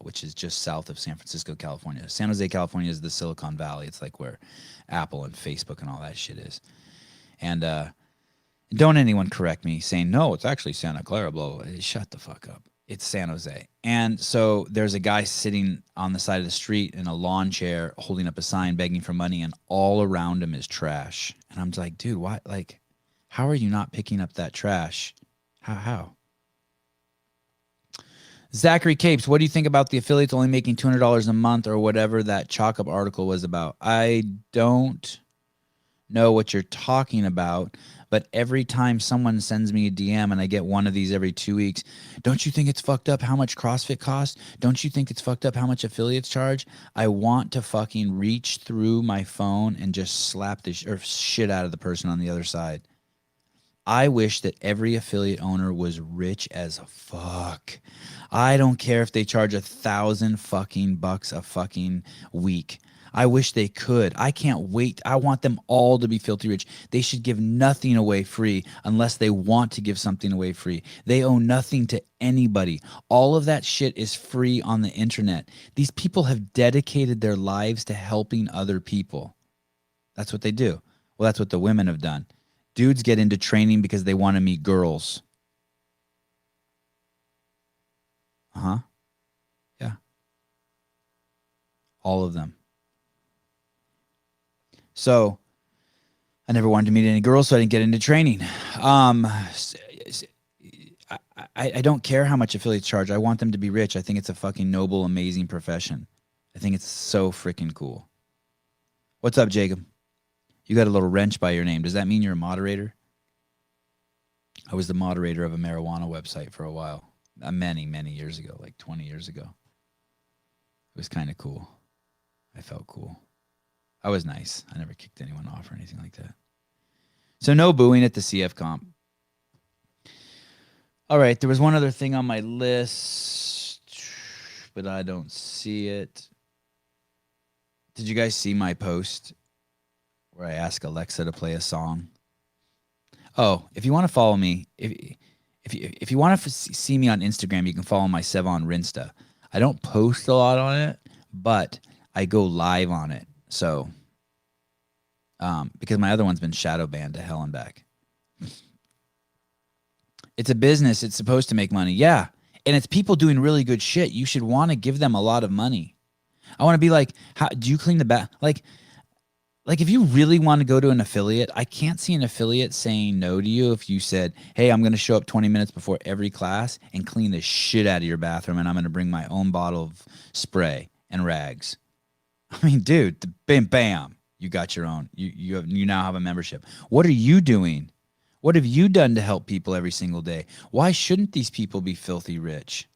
which is just south of San Francisco, California. San Jose, California is the Silicon Valley. It's like where Apple and Facebook and all that shit is. And don't anyone correct me saying, no, it's actually Santa Clara, blah, blah, blah. Shut the fuck up. It's San Jose. And so there's a guy sitting on the side of the street in a lawn chair holding up a sign begging for money, and all around him is trash. And I'm like, dude, why? Like, how are you not picking up that trash? How? Zachary Capes, what do you think about the affiliates only making $200 a month or whatever that Chalk Up article was about? I don't know what you're talking about, but every time someone sends me a DM and I get one of these every 2 weeks, don't you think it's fucked up how much CrossFit costs? Don't you think it's fucked up how much affiliates charge? I want to fucking reach through my phone and just slap the shit out of the person on the other side. I wish that every affiliate owner was rich as fuck. I don't care if they charge $1,000 fucking bucks a fucking week. I wish they could. I can't wait. I want them all to be filthy rich. They should give nothing away free unless they want to give something away free. They owe nothing to anybody. All of that shit is free on the internet. These people have dedicated their lives to helping other people. That's what they do. Well, that's what the women have done. Dudes get into training because they want to meet girls. Uh-huh. Yeah. All of them. So I never wanted to meet any girls, so I didn't get into training. I don't care how much affiliates charge. I want them to be rich. I think it's a fucking noble, amazing profession. I think it's so freaking cool. What's up, Jacob? You got a little wrench by your name. Does that mean you're a moderator? I was the moderator of a marijuana website for a while. Many, many years ago, like 20 years ago. It was kind of cool. I felt cool. I was nice. I never kicked anyone off or anything like that. So no booing at the CF comp. All right, there was one other thing on my list, but I don't see it. Did you guys see my post where I ask Alexa to play a song? Oh, if you want to follow me, if you want to see me on Instagram, you can follow my Sevan Rinsta. I don't post a lot on it, but I go live on it. So, because my other one's been shadow banned to hell and back. It's a business. It's supposed to make money. Yeah. And it's people doing really good shit. You should want to give them a lot of money. I want to be like, how do you clean the bath? Like if you really want to go to an affiliate, I can't see an affiliate saying no to you if you said, hey, I'm going to show up 20 minutes before every class and clean the shit out of your bathroom, and I'm going to bring my own bottle of spray and rags. I mean, dude, bam, bam, you got your own. You now have a membership. What are you doing? What have you done to help people every single day? Why shouldn't these people be filthy rich?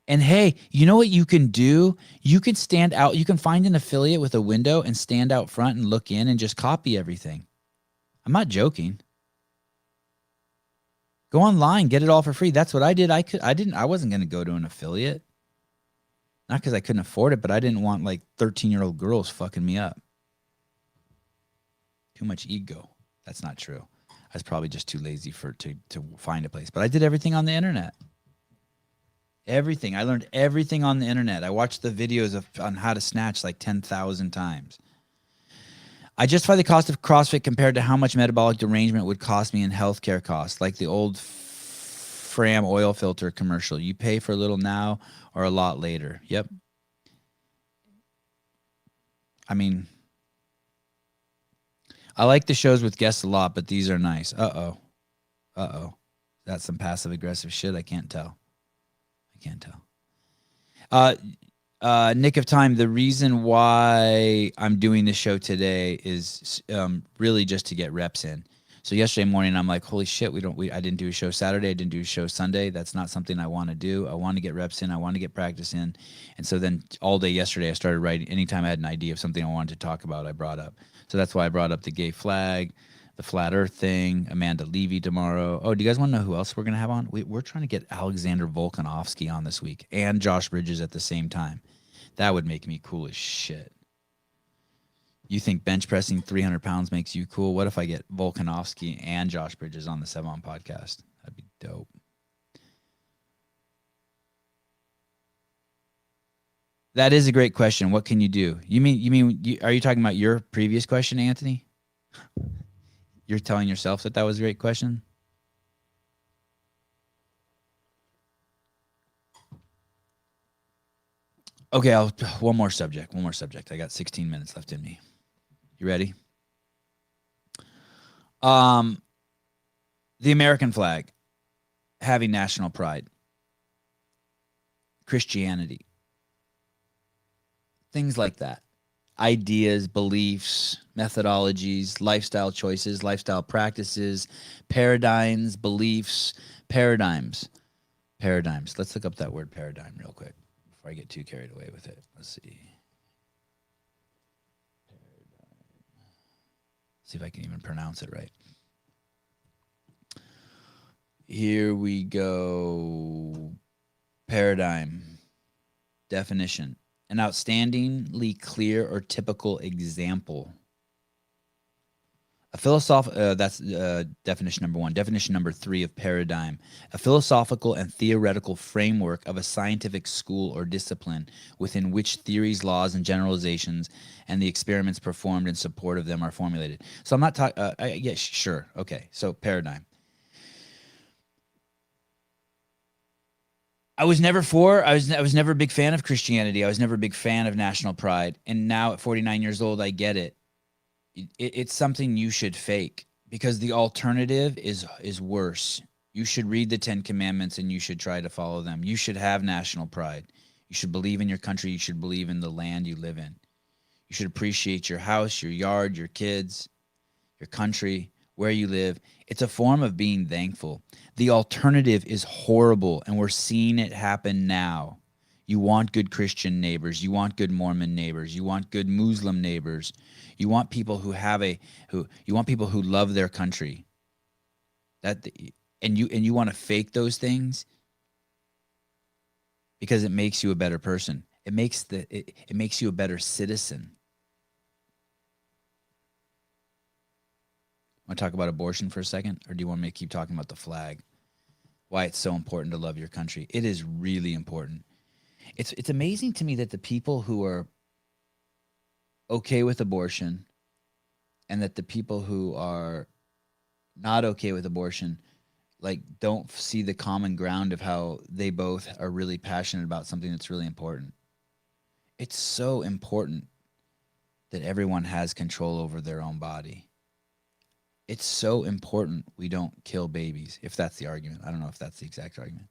And hey, you know what you can do? You can stand out. You can find an affiliate with a window and stand out front and look in and just copy everything. I'm not joking. Go online, get it all for free. That's what I did. I wasn't going to go to an affiliate. Not because I couldn't afford it, but I didn't want like 13-year-old girls fucking me up. Too much ego. That's not true. I was probably just too lazy to find a place. But I did everything on the internet. Everything. I learned everything on the internet. I watched the videos on how to snatch like 10,000 times. I justify the cost of CrossFit compared to how much metabolic derangement would cost me in healthcare costs, like the old Fram oil filter commercial. You pay for a little now or a lot later. Yep. I mean, I like the shows with guests a lot, but these are nice. Uh-oh. That's some passive-aggressive shit. I can't tell. Nick of Time, the reason why I'm doing this show today is really just to get reps in. So yesterday morning, I'm like, holy shit, I didn't do a show Saturday. I didn't do a show Sunday. That's not something I want to do. I want to get reps in. I want to get practice in. And so then all day yesterday, I started writing. Anytime I had an idea of something I wanted to talk about, I brought up. So that's why I brought up the gay flag, the flat earth thing, Amanda Levy tomorrow. Oh, do you guys want to know who else we're going to have on? We're trying to get Alexander Volkanovsky on this week and Josh Bridges at the same time. That would make me cool as shit. You think bench pressing 300 pounds makes you cool? What if I get Volkanovsky and Josh Bridges on the Sevan podcast? That'd be dope. That is a great question. What can you do? Are you talking about your previous question, Anthony? You're telling yourself that was a great question? Okay, one more subject. I got 16 minutes left in me. You ready? The American flag, having national pride, Christianity, things like that. Ideas, beliefs, methodologies, lifestyle choices, lifestyle practices, paradigms, beliefs, paradigms. Paradigms. Let's look up that word paradigm real quick before I get too carried away with it. Let's see. See if I can even pronounce it right. Here we go. Paradigm. Definition. An outstandingly clear or typical example. A philosophical, that's definition number 1. Definition number 3 of paradigm. A philosophical and theoretical framework of a scientific school or discipline within which theories, laws, and generalizations and the experiments performed in support of them are formulated. So I'm not talking, yeah, sure. Okay. So paradigm. I was never a big fan of Christianity. I was never a big fan of national pride. And now at 49 years old, I get it. It's something you should fake because the alternative is worse. You should read the 10 Commandments and you should try to follow them. You should have national pride. You should believe in your country. You should believe in the land you live in. You should appreciate your house, your yard, your kids, your country, where you live. It's a form of being thankful. The alternative is horrible, and we're seeing it happen now. You want good Christian neighbors. You want good Mormon neighbors. You want good Muslim neighbors. You want people who love their country. And you want to fake those things because it makes you a better person. It makes you a better citizen. Want to talk about abortion for a second, or do you want me to keep talking about the flag? Why it's so important to love your country. It is really important. It's amazing to me that the people who are okay with abortion and that the people who are not okay with abortion like don't see the common ground of how they both are really passionate about something that's really important. It's so important that everyone has control over their own body. It's so important we don't kill babies, if that's the argument. I don't know if that's the exact argument.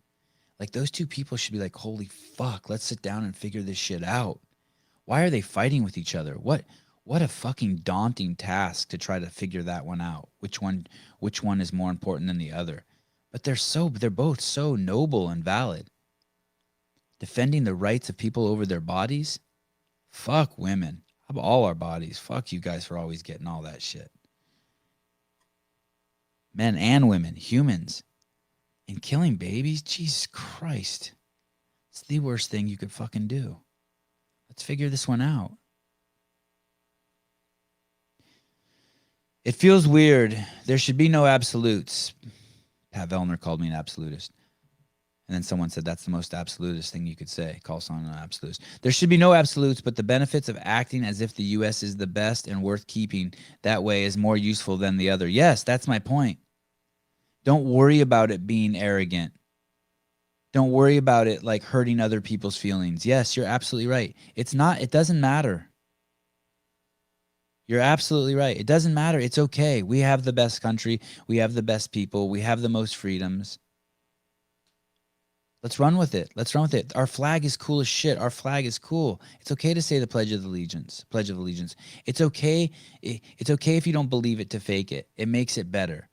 Like, those two people should be like, holy fuck, let's sit down and figure this shit out. Why are they fighting with each other? What a fucking daunting task to try to figure that one out. Which one is more important than the other? But they're both so noble and valid. Defending the rights of people over their bodies? Fuck women. Of all our bodies. Fuck you guys for always getting all that shit. Men and women, humans. And killing babies? Jesus Christ. It's the worst thing you could fucking do. Let's figure this one out. It feels weird. There should be no absolutes. Pat Vellner called me an absolutist. And then someone said that's the most absolutist thing you could say. Call someone an absolutist. There should be no absolutes, but the benefits of acting as if the U.S. is the best and worth keeping that way is more useful than the other. Yes, that's my point. Don't worry about it being arrogant. Don't worry about it like hurting other people's feelings. Yes, you're absolutely right. It doesn't matter. You're absolutely right. It doesn't matter. It's okay. We have the best country. We have the best people. We have the most freedoms. Let's run with it. Our flag is cool as shit. Our flag is cool. It's okay to say the Pledge of Allegiance. It's okay. It's okay if you don't believe it to fake it. It makes it better.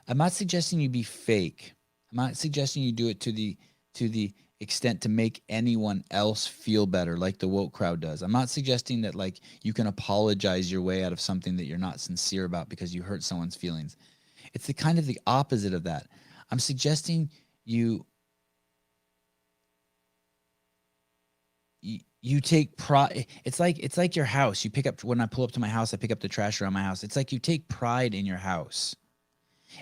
I'm not suggesting you be fake. I'm not suggesting you do it to the extent to make anyone else feel better like the woke crowd does. I'm not suggesting that like you can apologize your way out of something that you're not sincere about because you hurt someone's feelings. It's the kind of the opposite of that. I'm suggesting you take pride. It's like your house. You pick up, when I pull up to my house, I pick up the trash around my house. It's like you take pride in your house.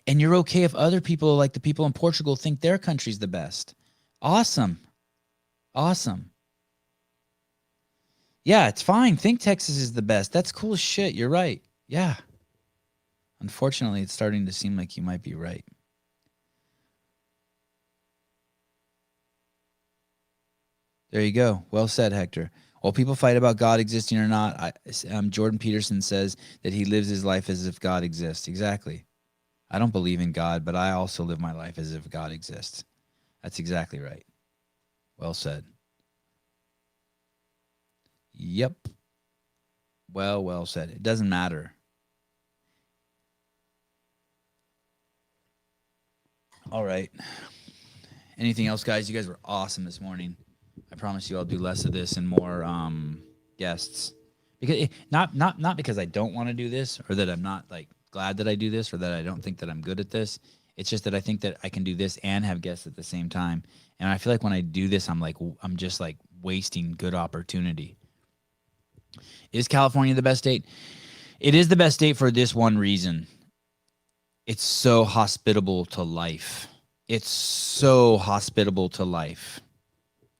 And you're okay if other people, like the people in Portugal, think their country's the best. Awesome. Yeah, it's fine. Think Texas is the best. That's cool as shit. You're right. Yeah. Unfortunately, it's starting to seem like you might be right. There you go. Well said, Hector. While people fight about God existing or not, Jordan Peterson says that he lives his life as if God exists. Exactly. I don't believe in God, but I also live my life as if God exists. That's exactly right. Well said. Yep. Well said. It doesn't matter. All right. Anything else, guys? You guys were awesome this morning. I promise you I'll do less of this and more guests. Because not because I don't want to do this or that I'm not like glad that I do this or that I don't think that I'm good at this. It's just that I think that I can do this and have guests at the same time. And I feel like when I do this, I'm just like wasting good opportunity. Is California the best state? It is the best state for this one reason. It's so hospitable to life. It's so hospitable to life.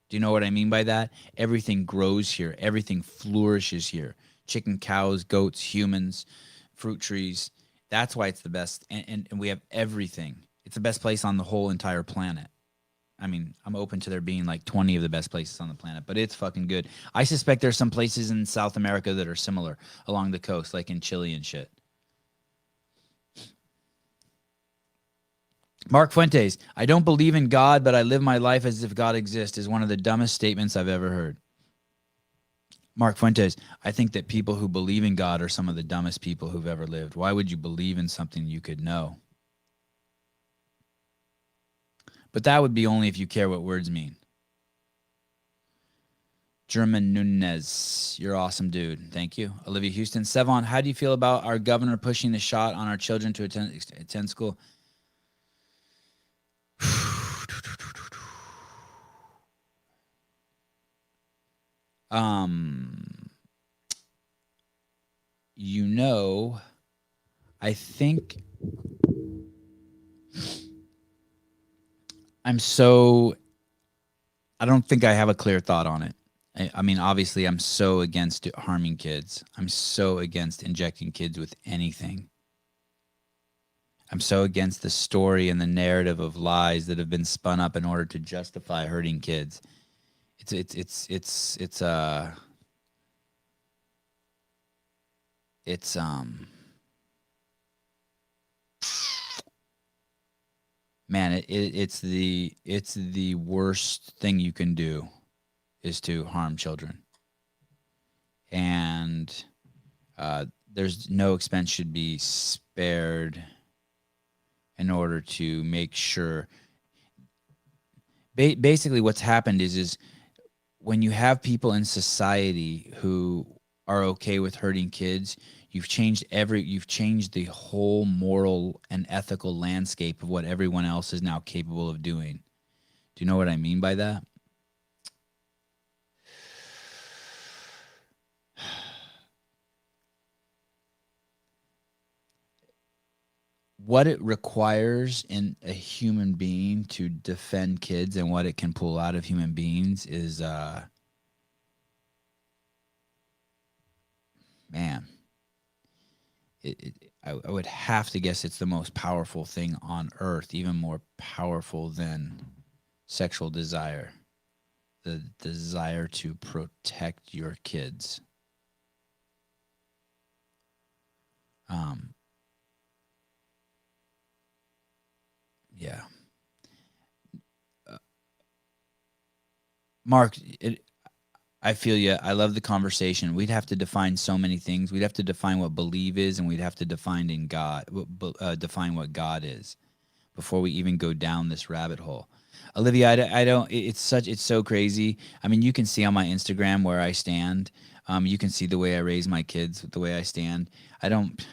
Do you know what I mean by that? Everything grows here. Everything flourishes here. Chicken, cows, goats, humans, fruit trees. That's why it's the best. And we have everything. It's the best place on the whole entire planet. I mean, I'm open to there being like 20 of the best places on the planet, but it's fucking good. I suspect there's some places in South America that are similar along the coast, like in Chile and shit. Mark Fuentes, I don't believe in God, but I live my life as if God exists is one of the dumbest statements I've ever heard. Mark Fuentes, I think that people who believe in God are some of the dumbest people who've ever lived. Why would you believe in something you could know? But that would be only if you care what words mean. German Nunez, you're awesome, dude. Thank you. Olivia Houston, Sevan, how do you feel about our governor pushing the shot on our children to attend school? You know, I think I don't think I have a clear thought on it. I mean, obviously, I'm so against harming kids. I'm so against injecting kids with anything. I'm so against the story and the narrative of lies that have been spun up in order to justify hurting kids. Man, it's the worst thing you can do is to harm children. And there's no expense should be spared in order to make sure. Basically, what's happened is when you have people in society who are okay with hurting kids, you've changed the whole moral and ethical landscape of what everyone else is now capable of doing. Do you know what I mean by that? What it requires in a human being to defend kids and what it can pull out of human beings is man, I would have to guess it's the most powerful thing on earth, even more powerful than sexual desire, the desire to protect your kids. Yeah. Mark, I feel you. I love the conversation. We'd have to define so many things. We'd have to define what believe is, and we'd have to define define what God is before we even go down this rabbit hole. Olivia, I don't. It's so crazy. I mean, you can see on my Instagram where I stand. You can see the way I raise my kids, the way I stand. I don't.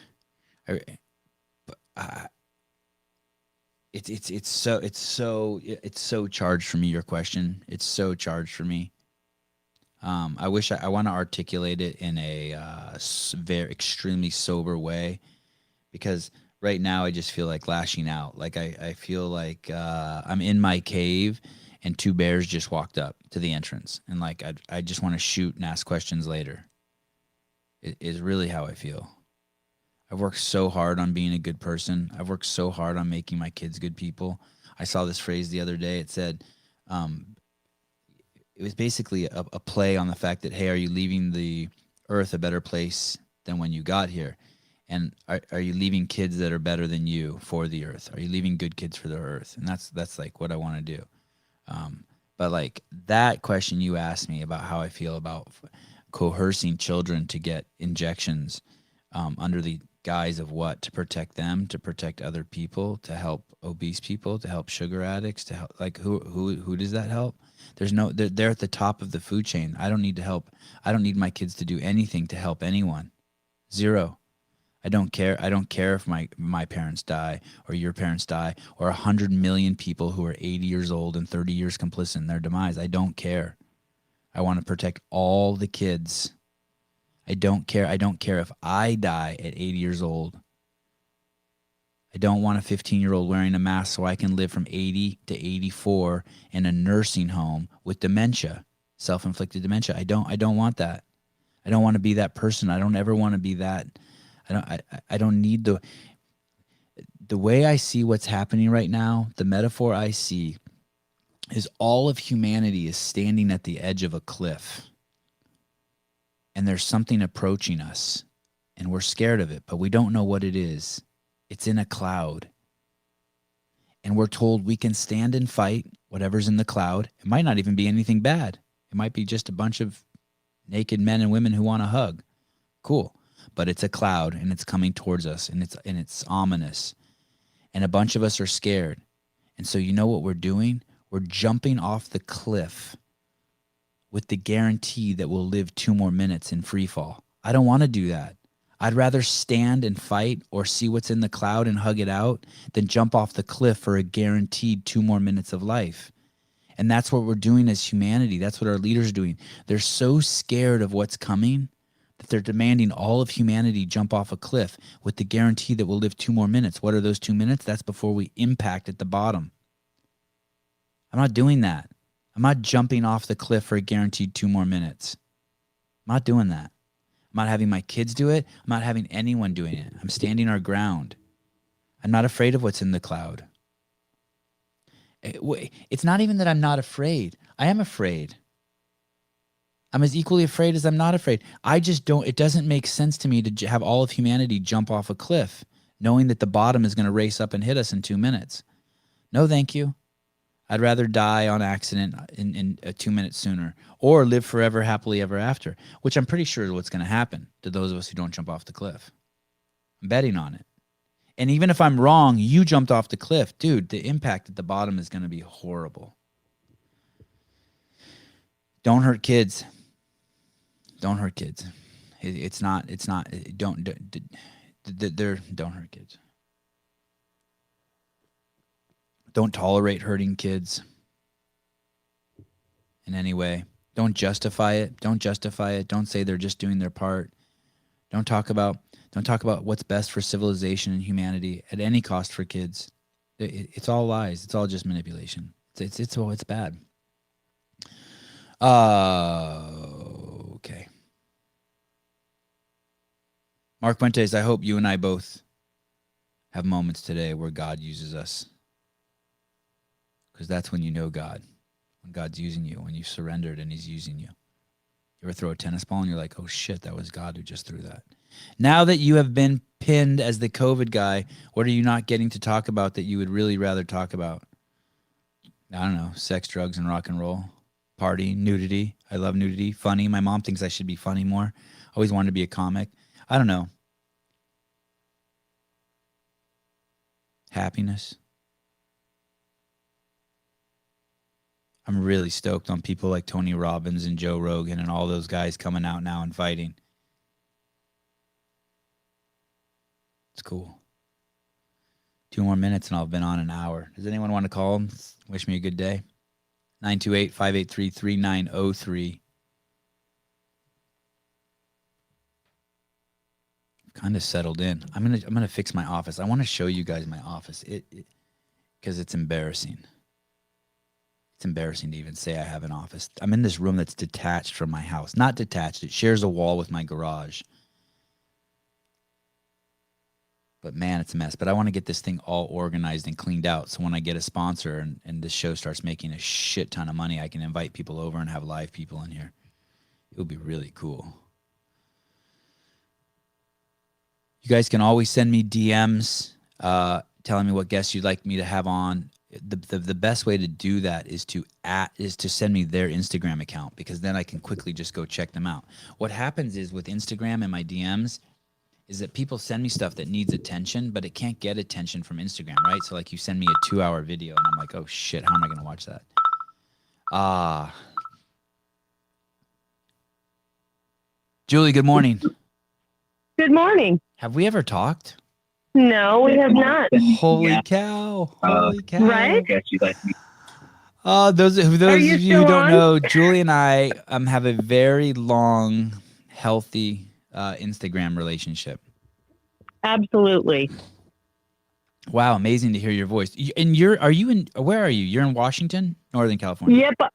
It's so charged for me. Your question, it's so charged for me. I wish I want to articulate it in a very extremely sober way, because right now I just feel like lashing out. Like I feel like I'm in my cave and two bears just walked up to the entrance, and like I just want to shoot and ask questions later. It is really how I feel. I've worked so hard on being a good person. I've worked so hard on making my kids good people. I saw this phrase the other day. It said, it was basically a play on the fact that, hey, are you leaving the earth a better place than when you got here? And are you leaving kids that are better than you for the earth? Are you leaving good kids for the earth? And that's like what I want to do. But like that question you asked me about how I feel about coercing children to get injections under the guise of what? To protect them, to protect other people, to help obese people, to help sugar addicts, to help, like who does that help? There's no, they're at the top of the food chain. I don't need to help. I don't need my kids to do anything to help anyone. Zero. I don't care. I don't care if my parents die or your parents die or 100 million people who are 80 years old and 30 years complicit in their demise. I don't care. I want to protect all the kids. I don't care. I don't care if I die at 80 years old. I don't want a 15-year-old wearing a mask so I can live from 80 to 84 in a nursing home with dementia, self-inflicted dementia. I don't want that. I don't want to be that person. I don't ever want to be that. I don't need the way I see what's happening right now. The metaphor I see is all of humanity is standing at the edge of a cliff, and there's something approaching us, and we're scared of it, but we don't know what it is. It's in a cloud, and we're told we can stand and fight whatever's in the cloud. It might not even be anything bad. It might be just a bunch of naked men and women who want to hug. Cool. But it's a cloud, and it's coming towards us, and it's ominous, and a bunch of us are scared. And so you know what we're doing? We're jumping off the cliff with the guarantee that we'll live 2 more minutes in free fall. I don't want to do that. I'd rather stand and fight or see what's in the cloud and hug it out than jump off the cliff for a guaranteed 2 more minutes of life. And that's what we're doing as humanity. That's what our leaders are doing. They're so scared of what's coming that they're demanding all of humanity jump off a cliff with the guarantee that we'll live 2 more minutes. What are those 2 minutes? That's before we impact at the bottom. I'm not doing that. I'm not jumping off the cliff for a guaranteed 2 more minutes. I'm not doing that. I'm not having my kids do it. I'm not having anyone doing it. I'm standing our ground. I'm not afraid of what's in the cloud. It's not even that I'm not afraid. I am afraid. I'm as equally afraid as I'm not afraid. I just don't, it doesn't make sense to me to have all of humanity jump off a cliff knowing that the bottom is going to race up and hit us in 2 minutes. No, thank you. I'd rather die on accident in 2 minutes sooner or live forever happily ever after, which I'm pretty sure is what's going to happen to those of us who don't jump off the cliff. I'm betting on it. And even if I'm wrong, you jumped off the cliff. Dude, the impact at the bottom is going to be horrible. Don't hurt kids. Don't hurt kids. Don't hurt kids. Don't tolerate hurting kids in any way. Don't justify it. Don't justify it. Don't say they're just doing their part. Don't talk about what's best for civilization and humanity at any cost for kids. It's all lies. It's all just manipulation. It's bad. Okay. Mark Fuentes, I hope you and I both have moments today where God uses us. Because that's when you know God. When God's using you, when you've surrendered and he's using you. You ever throw a tennis ball and you're like, oh shit, that was God who just threw that. Now that you have been pinned as the COVID guy, what are you not getting to talk about that you would really rather talk about? I don't know, sex, drugs, and rock and roll. Party, nudity. I love nudity. Funny. My mom thinks I should be funny more. Always wanted to be a comic. I don't know. Happiness. I'm really stoked on people like Tony Robbins and Joe Rogan and all those guys coming out now and fighting. It's cool. 2 more minutes and I'll have been on an hour. Does anyone want to call them? Wish me a good day. 928-583-3903. Kind of settled in. I'm gonna fix my office. I want to show you guys my office. Because it's embarrassing. It's embarrassing to even say I have an office. I'm in this room that's detached from my house. Not detached. It shares a wall with my garage. But man, it's a mess. But I want to get this thing all organized and cleaned out. So when I get a sponsor and this show starts making a shit ton of money, I can invite people over and have live people in here. It would be really cool. You guys can always send me DMs telling me what guests you'd like me to have on. The best way to do that is to send me their Instagram account, because then I can quickly just go check them out. What happens is with Instagram and my DMs is that people send me stuff that needs attention, but it can't get attention from Instagram, right? So like you send me a 2-hour video and I'm like, oh shit, how am I going to watch that? Julie, good morning. Good morning. Have we ever talked? No, we have not. Holy cow. Holy cow. Right? Those of you who don't on? know, Julie and I have a very long, healthy Instagram relationship. Absolutely. Wow, amazing to hear your voice. And where are you? You're in Washington, Northern California? Yep.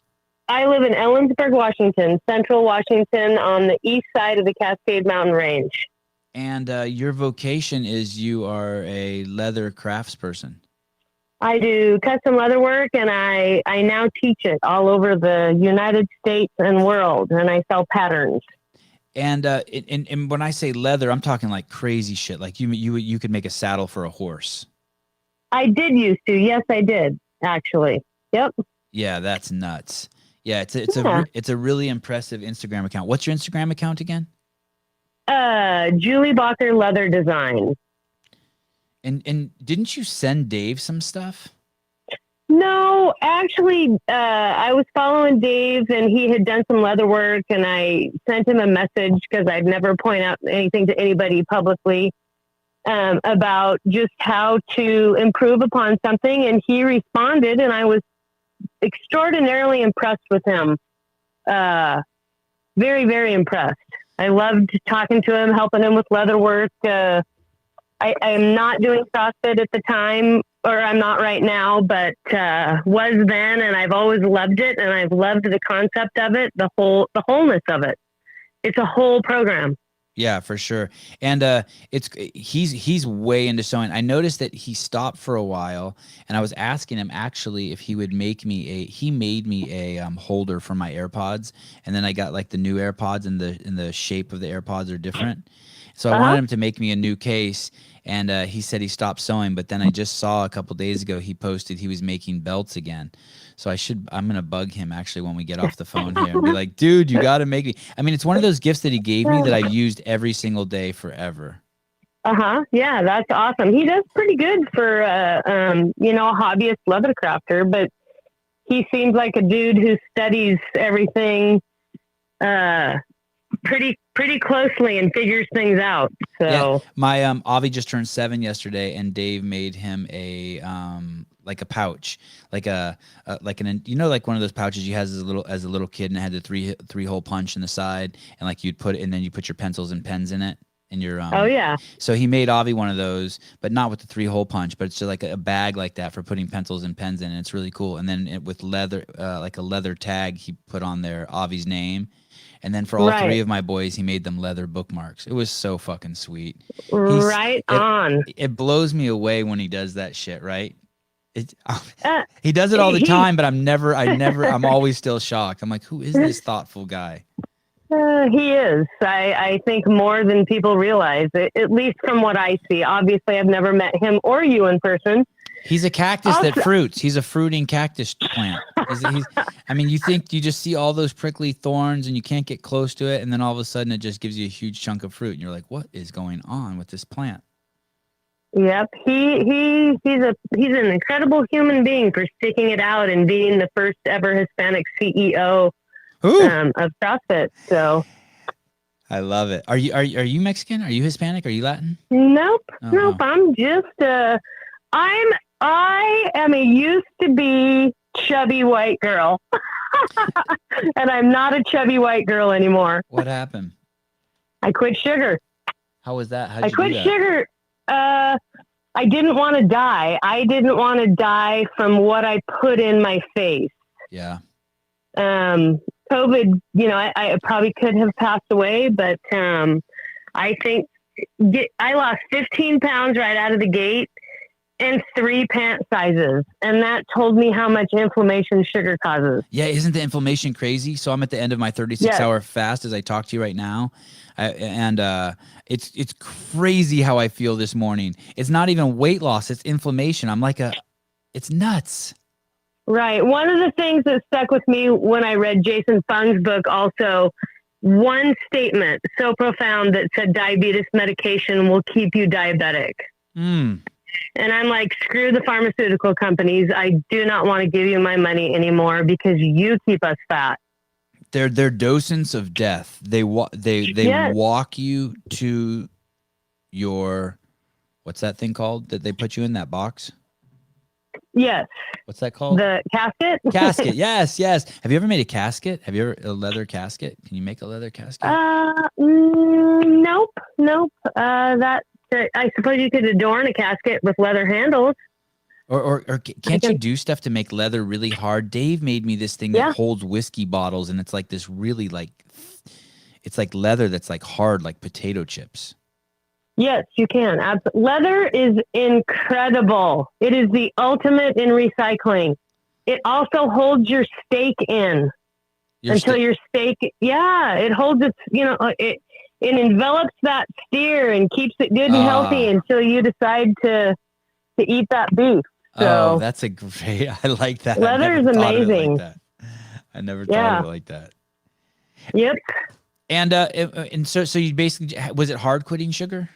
I live in Ellensburg, Washington, Central Washington, on the east side of the Cascade Mountain Range. And your vocation is you are a leather craftsperson. I do custom leather work, and I now teach it all over the United States and world, and I sell patterns. And when I say leather, I'm talking like crazy shit. Like you could make a saddle for a horse. I did used to. Yes, I did, actually. Yep. Yeah, that's nuts. Yeah, it's a really impressive Instagram account. What's your Instagram account again? Julie Bacher Leather Design. And didn't you send Dave some stuff? No, actually, I was following Dave, and he had done some leather work, and I sent him a message because I'd never point out anything to anybody publicly about just how to improve upon something, and he responded, and I was extraordinarily impressed with him. Very, very impressed. I loved talking to him, helping him with leather work. I am not doing CrossFit at the time, or I'm not right now, but was then, and I've always loved it, and I've loved the concept of it, the wholeness of it. It's a whole program. Yeah, for sure. And he's way into sewing. I noticed that he stopped for a while, and I was asking him actually if he would make me he made me a holder for my AirPods, and then I got like the new AirPods, and the shape of the AirPods are different. So I wanted him to make me a new case, and he said he stopped sewing, but then I just saw a couple days ago he posted he was making belts again. So I'm going to bug him actually when we get off the phone here and be like, dude, you got to make me. I mean, it's one of those gifts that he gave me that I've used every single day forever. Yeah, that's awesome. He does pretty good for, a hobbyist leather crafter, but he seems like a dude who studies everything pretty closely and figures things out. So yeah, my Avi just turned 7 yesterday, and Dave made him a like a pouch, like like one of those pouches you had as a little kid, and it had the three hole punch in the side, and like you put your pencils and pens in it. And your oh yeah. So he made Avi one of those, but not with the 3-hole punch, but it's just like a bag like that for putting pencils and pens in. And it's really cool. And then with leather, like a leather tag, he put on there Avi's name. And then for all 3 of my boys, he made them leather bookmarks. It was so fucking sweet. It blows me away when he does that shit, right? He does it all the time, but I'm always still shocked. I'm like, who is this thoughtful guy? He is. I think more than people realize, at least from what I see. Obviously, I've never met him or you in person. He's a cactus that fruits. He's a fruiting cactus plant. You think you just see all those prickly thorns and you can't get close to it, and then all of a sudden it just gives you a huge chunk of fruit, and you're like, what is going on with this plant? Yep. He's an incredible human being for sticking it out and being the first ever Hispanic CEO of CrossFit. So I love it. Are you Mexican? Are you Hispanic? Are you Latin? Nope. I'm just I am a used to be chubby white girl. And I'm not a chubby white girl anymore. What happened? I quit sugar. How was that? I quit sugar. I didn't want to die. I didn't want to die from what I put in my face. Yeah. COVID, I probably could have passed away, but I think I lost 15 pounds right out of the gate and 3 pant sizes. And that told me how much inflammation sugar causes. Yeah, isn't the inflammation crazy? So I'm at the end of my 36-hour fast as I talk to you right now. It's crazy how I feel this morning. It's not even weight loss, it's inflammation. It's nuts. Right. One of the things that stuck with me when I read Jason Fung's book also, one statement so profound that said diabetes medication will keep you diabetic. And I'm like, screw the pharmaceutical companies. I do not want to give you my money anymore because you keep us fat. They're docents of death. They walk you to your, what's that thing called that they put you in that box? Yes. What's that called? The casket? Casket. Yes. Have you ever made a casket? Have you ever a leather casket? Can you make a leather casket? Nope. I suppose you could adorn a casket with leather handles. Or can't you do stuff to make leather really hard? Dave made me this thing that holds whiskey bottles, and it's like this really it's like leather that's like hard, like potato chips. Yes, you can. Leather is incredible. It is the ultimate in recycling. It also holds your steak in your steak. Yeah, it holds it envelops that steer and keeps it good and healthy until you decide to eat that beef. So that's a great. I like that. Leather is amazing. I never thought of it like that. Yep. And so you basically, was it hard quitting sugar?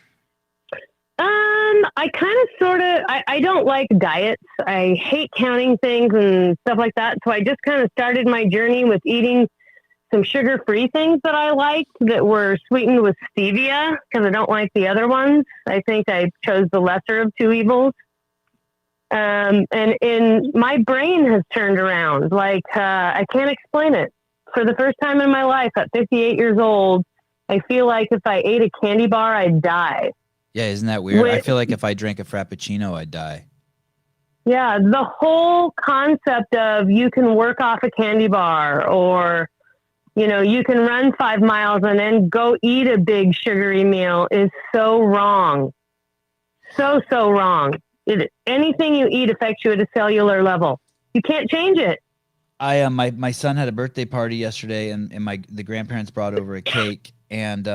I kind of sort of, I don't like diets. I hate counting things and stuff like that. So I just kind of started my journey with eating some sugar-free things that I liked that were sweetened with stevia because I don't like the other ones. I think I chose the lesser of two evils. And my brain has turned around. I can't explain it. For the first time in my life at 58 years old, I feel like if I ate a candy bar, I'd die. Yeah, isn't that weird? I feel like if I drank a Frappuccino, I'd die. Yeah, the whole concept of you can work off a candy bar or, you can run 5 miles and then go eat a big sugary meal is so wrong. So wrong. Anything you eat affects you at a cellular level. You can't change it. My son had a birthday party yesterday, and the grandparents brought over a cake, and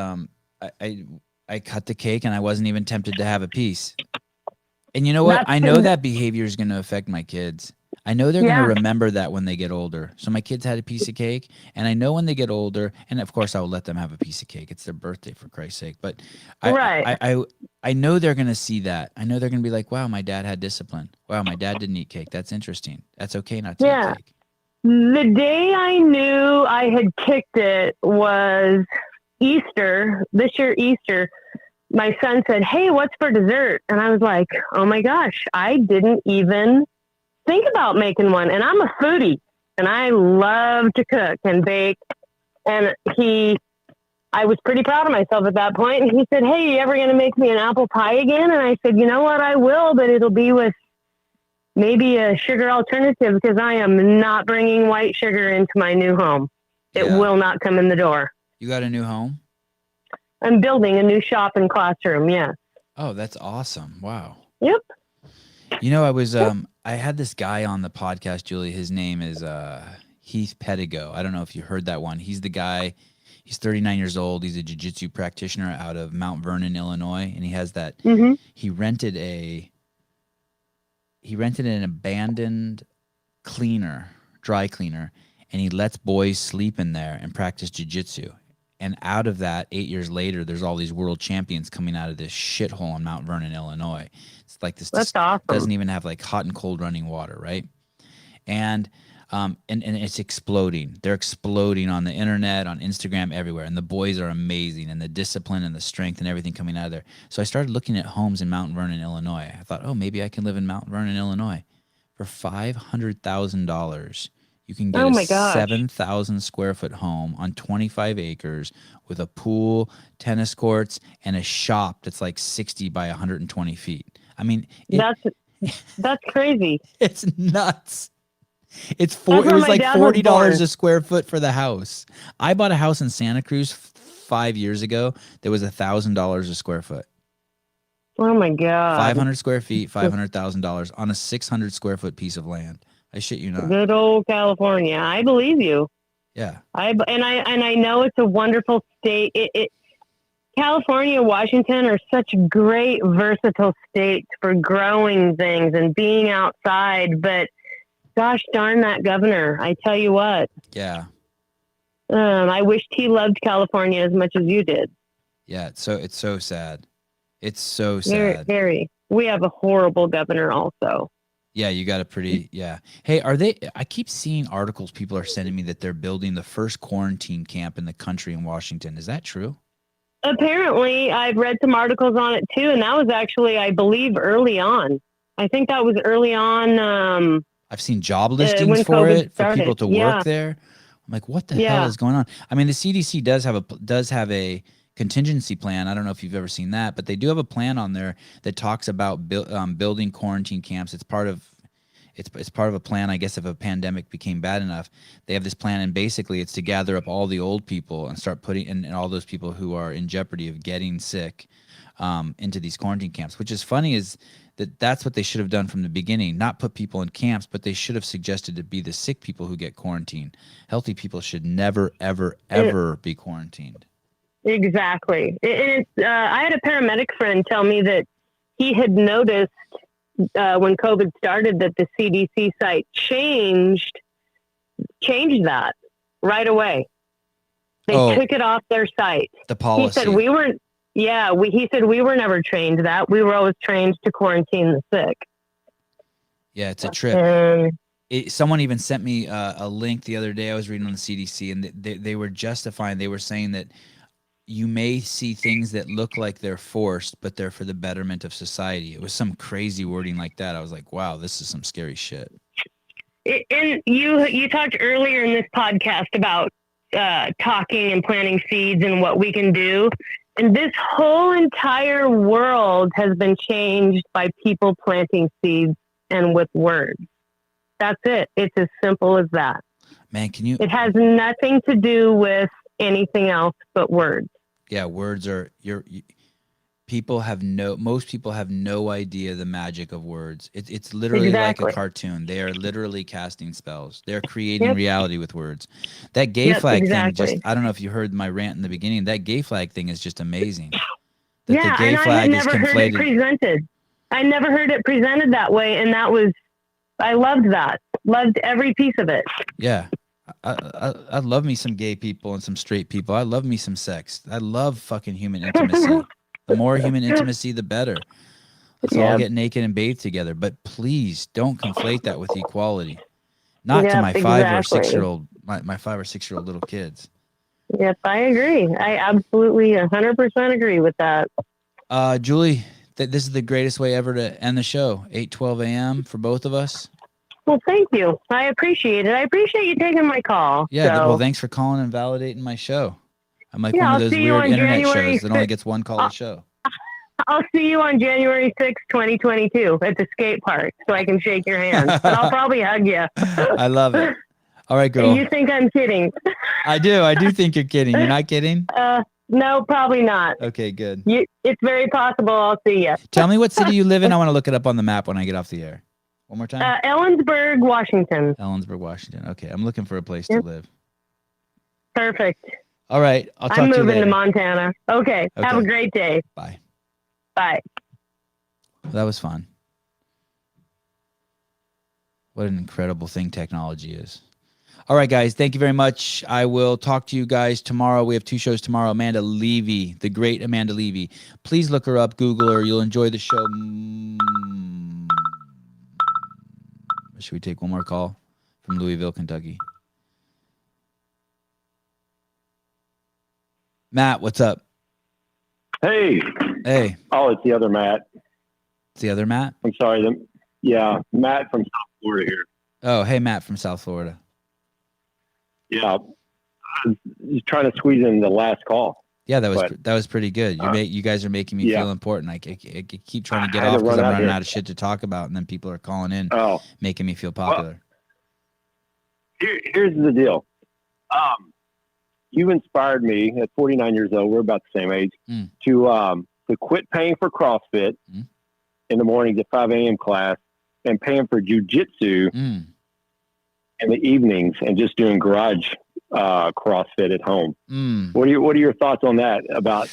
I cut the cake, and I wasn't even tempted to have a piece. And you know what? I know that behavior is going to affect my kids. I know they're going to remember that when they get older. So my kids had a piece of cake, and I know when they get older, and of course I will let them have a piece of cake. It's their birthday, for Christ's sake. But I know they're going to see that. I know they're going to be like, wow, my dad had discipline. Wow, my dad didn't eat cake. That's interesting. That's okay not to eat cake. The day I knew I had kicked it was Easter, this year Easter. My son said, "Hey, what's for dessert?" And I was like, oh my gosh, I didn't even think about making one. And I'm a foodie and I love to cook and bake. And I was pretty proud of myself at that point. And he said, "Hey, you ever going to make me an apple pie again?" And I said, "You know what? I will, but it'll be with maybe a sugar alternative because I am not bringing white sugar into my new home. It will not come in the door." You got a new home? I'm building a new shop and classroom. Yeah. Oh, that's awesome. Wow. Yep. I had this guy on the podcast, Julie. His name is Heath Pedigo. I don't know if you heard that one. He's the guy. He's 39 years old. He's a jiu-jitsu practitioner out of Mount Vernon, Illinois, and he has that. Mm-hmm. He rented an abandoned dry cleaner, and he lets boys sleep in there and practice jiu-jitsu. And out of that, 8 years later, there's all these world champions coming out of this shithole in Mount Vernon, Illinois. It's like this. That's awesome. Doesn't even have like hot and cold running water, right? And it's exploding. They're exploding on the internet, on Instagram, everywhere. And the boys are amazing, and the discipline and the strength and everything coming out of there. So I started looking at homes in Mount Vernon, Illinois. I thought, oh, maybe I can live in Mount Vernon, Illinois. For $500,000, you can get a 7,000 square foot home on 25 acres with a pool, tennis courts, and a shop that's like 60 by 120 feet. I mean, that's crazy. It's nuts. It was like $40 a square foot for the house. I bought a house in Santa Cruz 5 years ago, there was $1,000 a square foot. Oh my God. 500 square feet, $500,000 on a 600 square foot piece of land. I shit you not. Good old California. I believe you. Yeah. I know it's a wonderful state. California, Washington are such great, versatile states for growing things and being outside. But gosh darn that governor! I tell you what. Yeah. I wished he loved California as much as you did. Yeah. It's so sad. It's so Very, sad. very. We have a horrible governor also. Yeah, you got a pretty, yeah. Hey, I keep seeing articles people are sending me that they're building the first quarantine camp in the country in Washington. Is that true? Apparently, I've read some articles on it too, and that was actually, I believe, early on. I think that was early on. I've seen job listings for COVID it, for people to work there. I'm like, what the hell is going on? I mean, the CDC does have a contingency plan. I don't know if you've ever seen that, but they do have a plan on there that talks about building quarantine camps. It's part of a plan, I guess, if a pandemic became bad enough. They have this plan, and basically it's to gather up all the old people and start putting in all those people who are in jeopardy of getting sick into these quarantine camps. Which is funny is that's what they should have done from the beginning, not put people in camps, but they should have suggested to be the sick people who get quarantined. Healthy people should never, ever, ever be quarantined. Exactly. I had a paramedic friend tell me that he had noticed when COVID started that the CDC site changed that right away. They took it off their site. The policy. He said he said we were never trained that. We were always trained to quarantine the sick. Yeah, it's a trip. Someone even sent me a link the other day. I was reading on the CDC, and they were justifying. They were saying that you may see things that look like they're forced, but they're for the betterment of society. It was some crazy wording like that. I was like, wow, this is some scary shit. And you talked earlier in this podcast about talking and planting seeds and what we can do. And this whole entire world has been changed by people planting seeds and with words. That's it. It's as simple as that. Man, it has nothing to do with anything else but words. Yeah, words are most people have no idea the magic of words. It's literally like a cartoon. They are literally casting spells. They're creating reality with words. That gay flag thing, I don't know if you heard my rant in the beginning. That gay flag thing is just amazing. The gay flag is conflated. Heard it presented. I never heard it presented that way, and I loved that. Loved every piece of it. Yeah. I love me some gay people and some straight people. I love me some sex. I love fucking human intimacy. The more human intimacy, the better. Let's all get naked and bathe together. But please don't conflate that with equality. Not to my 5 or 6 year old, my 5 or 6 year old little kids. Yep, I agree. I absolutely 100% agree with that. Julie, this is the greatest way ever to end the show. 8:12 a.m. for both of us. Well, thank you. I appreciate it. I appreciate you taking my call. Yeah, well, thanks for calling and validating my show. I'm like one of those weird internet shows that only gets one call a show. I'll see you on January 6th, 2022 at the skate park so I can shake your hand. But I'll probably hug you. I love it. All right, girl. You think I'm kidding? I do think you're kidding. You're not kidding? No, probably not. Okay, good. It's very possible I'll see you. Tell me what city you live in. I want to look it up on the map when I get off the air. One more time? Ellensburg, Washington. Ellensburg, Washington. Okay, I'm looking for a place to live. Perfect. All right, I'll talk to you later. I'm moving to Montana. Okay, have a great day. Bye. Bye. Well, that was fun. What an incredible thing technology is. All right, guys, thank you very much. I will talk to you guys tomorrow. We have 2 shows tomorrow. Amanda Levy, the great Amanda Levy. Please look her up, Google her. You'll enjoy the show. Should we take one more call from Louisville, Kentucky? Matt, what's up? Hey. Oh, it's the other Matt. It's the other Matt? I'm sorry. Matt from South Florida here. Oh, hey, Matt from South Florida. Yeah. I was trying to squeeze in the last call. Yeah, that was pretty good. You guys are making me feel important. I keep trying to get off because I'm running out of shit to talk about, and then people are calling in, making me feel popular. Well, here's the deal. you've inspired me at 49 years old. We're about the same age to quit paying for CrossFit in the mornings at 5 a.m. class and paying for jujitsu in the evenings and just doing garage CrossFit at home. What are your thoughts on that about?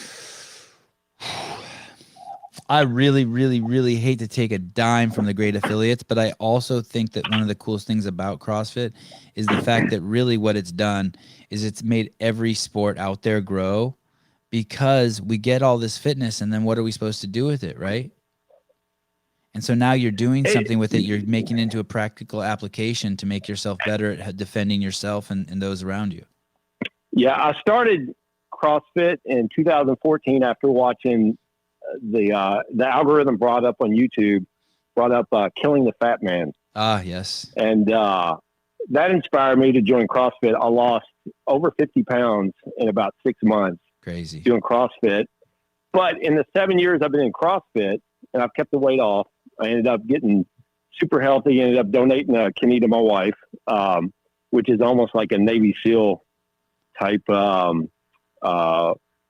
I really, really, really hate to take a dime from the great affiliates, but I also think that one of the coolest things about CrossFit is the fact that really what it's done is it's made every sport out there grow, because we get all this fitness and then what are we supposed to do with it, right? And so now you're doing something with it. You're making it into a practical application to make yourself better at defending yourself and those around you. Yeah, I started CrossFit in 2014 after watching the algorithm brought up on YouTube, Killing the Fat Man. Ah, yes. And that inspired me to join CrossFit. I lost over 50 pounds in about 6 months. Crazy. Doing CrossFit. But in the 7 years I've been in CrossFit and I've kept the weight off, I ended up getting super healthy, ended up donating a kidney to my wife, which is almost like a Navy SEAL type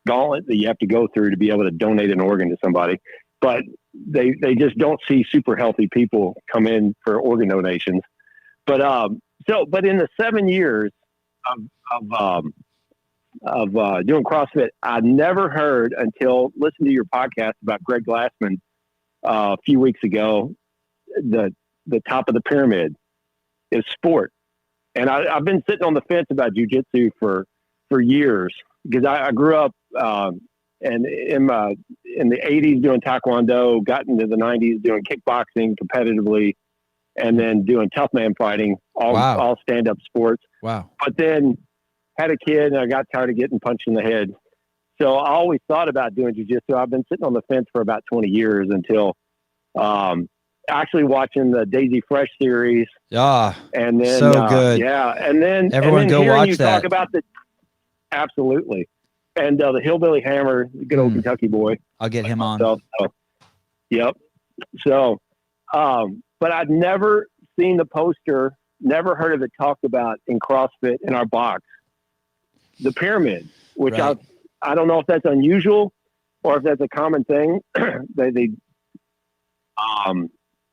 gauntlet that you have to go through to be able to donate an organ to somebody. But they just don't see super healthy people come in for organ donations. But but in the 7 years of doing CrossFit, I never heard until listening to your podcast about Greg Glassman a few weeks ago, the top of the pyramid is sport. And I've been sitting on the fence about jujitsu for years, because I grew up and in the 80s doing Taekwondo, got into the 90s doing kickboxing competitively, and then doing tough man fighting, all stand-up sports. Wow. But then had a kid and I got tired of getting punched in the head. So I always thought about doing jiu-jitsu. I've been sitting on the fence for about 20 years until actually watching the Daisy Fresh series. Yeah. And then so good. Yeah. And then everyone go watch you that. Talk about absolutely. And the Hillbilly Hammer, the good old Kentucky boy. I'll get him on. So, yep. So, but I'd never seen the poster, never heard of it talked about in CrossFit in our box. The pyramid, which right. I don't know if that's unusual or if that's a common thing.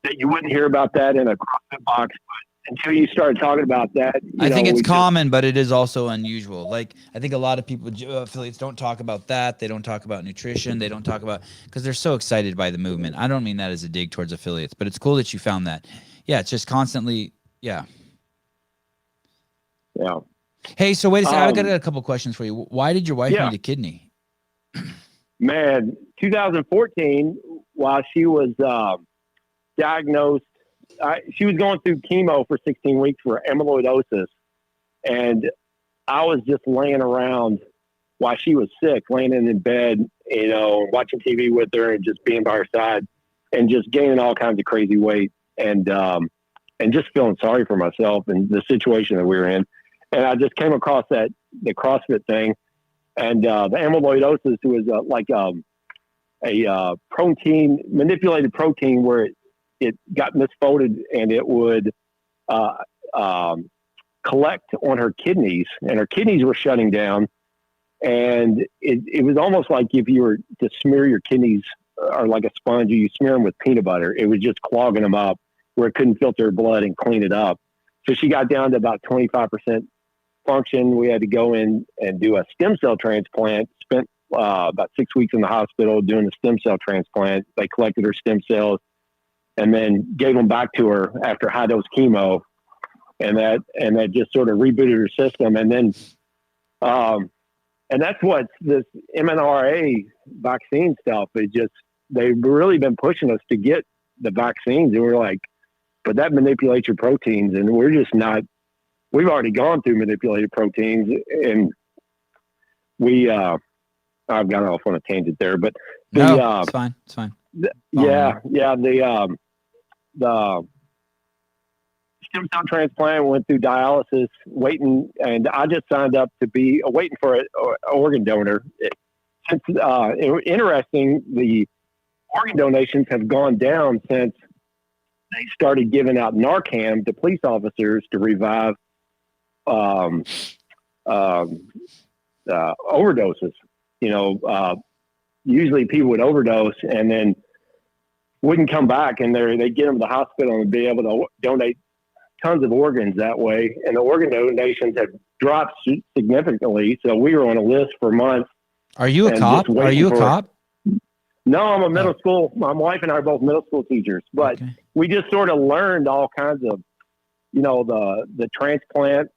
that you wouldn't hear about that in a CrossFit box, but until you started talking about that, I think it's common, but it is also unusual. Like, I think a lot of people, affiliates, don't talk about that. They don't talk about nutrition. They don't talk about, because they're so excited by the movement. I don't mean that as a dig towards affiliates, but it's cool that you found that. Yeah, it's just constantly, yeah. Yeah. Hey, so wait a second. I've got a couple questions for you. Why did your wife need a kidney? Man, 2014, while she was diagnosed, she was going through chemo for 16 weeks for amyloidosis. And I was just laying around while she was sick, laying in bed, watching TV with her and just being by her side and just gaining all kinds of crazy weight and just feeling sorry for myself and the situation that we were in. And I just came across the CrossFit thing, and the amyloidosis was like a manipulated protein where it got misfolded and it would collect on her kidneys, and her kidneys were shutting down. And it was almost like if you were to smear your kidneys or like a sponge, you smear them with peanut butter, it was just clogging them up where it couldn't filter her blood and clean it up. So she got down to about 25% function. We had to go in and do a stem cell transplant. Spent about 6 weeks in the hospital doing the stem cell transplant. They collected her stem cells and then gave them back to her after high dose chemo, and that just sort of rebooted her system. And then, and that's what this mRNA vaccine stuff is. Just they've really been pushing us to get the vaccines, and we're like, but that manipulates your proteins, and we're just not. We've already gone through manipulated proteins, and I've gone off on a tangent there, but it's fine. It's fine. The stem cell transplant went through dialysis, waiting, and I just signed up to be waiting for an organ donor. Interesting, the organ donations have gone down since they started giving out Narcan to police officers to revive overdoses. Usually people would overdose and then wouldn't come back, and they'd get them to the hospital and be able to donate tons of organs that way. And the organ donations have dropped significantly. So we were on a list for months. Are you a cop? Are you a cop? No, I'm a middle school. My wife and I are both middle school teachers, but we just sort of learned all kinds of, the transplant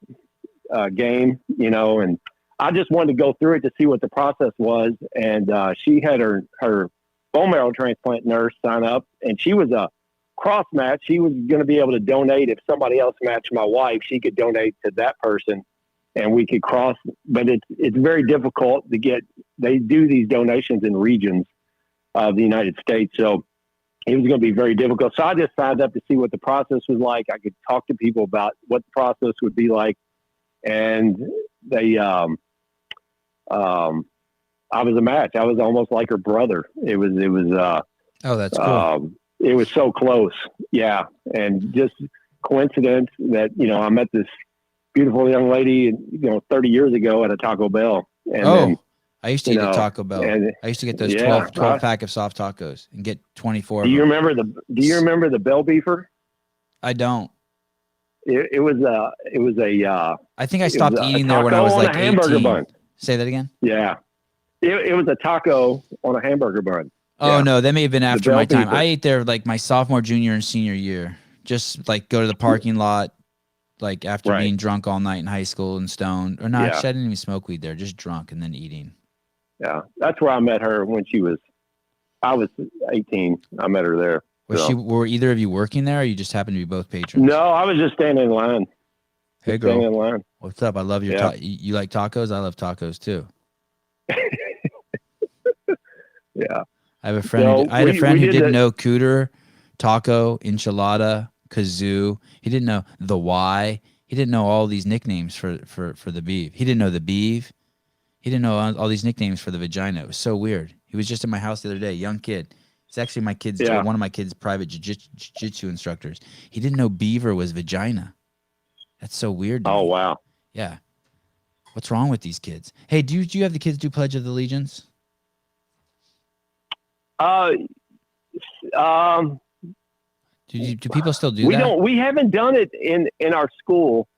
game, and I just wanted to go through it to see what the process was. And she had her bone marrow transplant nurse sign up, and she was a cross match. She was going to be able to donate if somebody else matched my wife. She could donate to that person, and we could cross. But it's very difficult to get. They do these donations in regions of the United States, so it was going to be very difficult. So I just signed up to see what the process was like. I could talk to people about what the process would be like, and they. I was a match. I was almost like her brother. It was. Oh, that's cool. It was so close. Yeah. And just coincidence that, I met this beautiful young lady, 30 years ago at a Taco Bell. And I used to eat at Taco Bell. I used to get those 12 pack of soft tacos and get 24. Do you remember the Bell Beefer? I don't. It was a, I think I stopped eating there when I was like 18. Hamburger bun. Say that again. Yeah. It was a taco on a hamburger bun. Oh, no, that may have been after my time. I ate there like my sophomore, junior, and senior year. Just like go to the parking lot, like after being drunk all night in high school and stoned. Or not, I didn't even smoke weed there, just drunk and then eating. Yeah, that's where I met her when I was 18. I met her there. Were either of you working there, or you just happened to be both patrons? No, I was just standing in line. Hey, girl. Standing in line. What's up? I love your you like tacos? I love tacos too. Yeah. I have a friend. I had a friend who didn't know cooter, taco, enchilada, kazoo. He didn't know the Y. He didn't know all these nicknames for the beef. He didn't know the beef. He didn't know all these nicknames for the vagina. It was so weird. He was just at my house the other day, young kid. It's actually one of my kids' private jiu-jitsu instructors. He didn't know beaver was vagina. That's so weird. Oh, wow. Yeah. What's wrong with these kids? Hey, do you have the kids do Pledge of Allegiance? Do people still do that? We haven't done it in our school.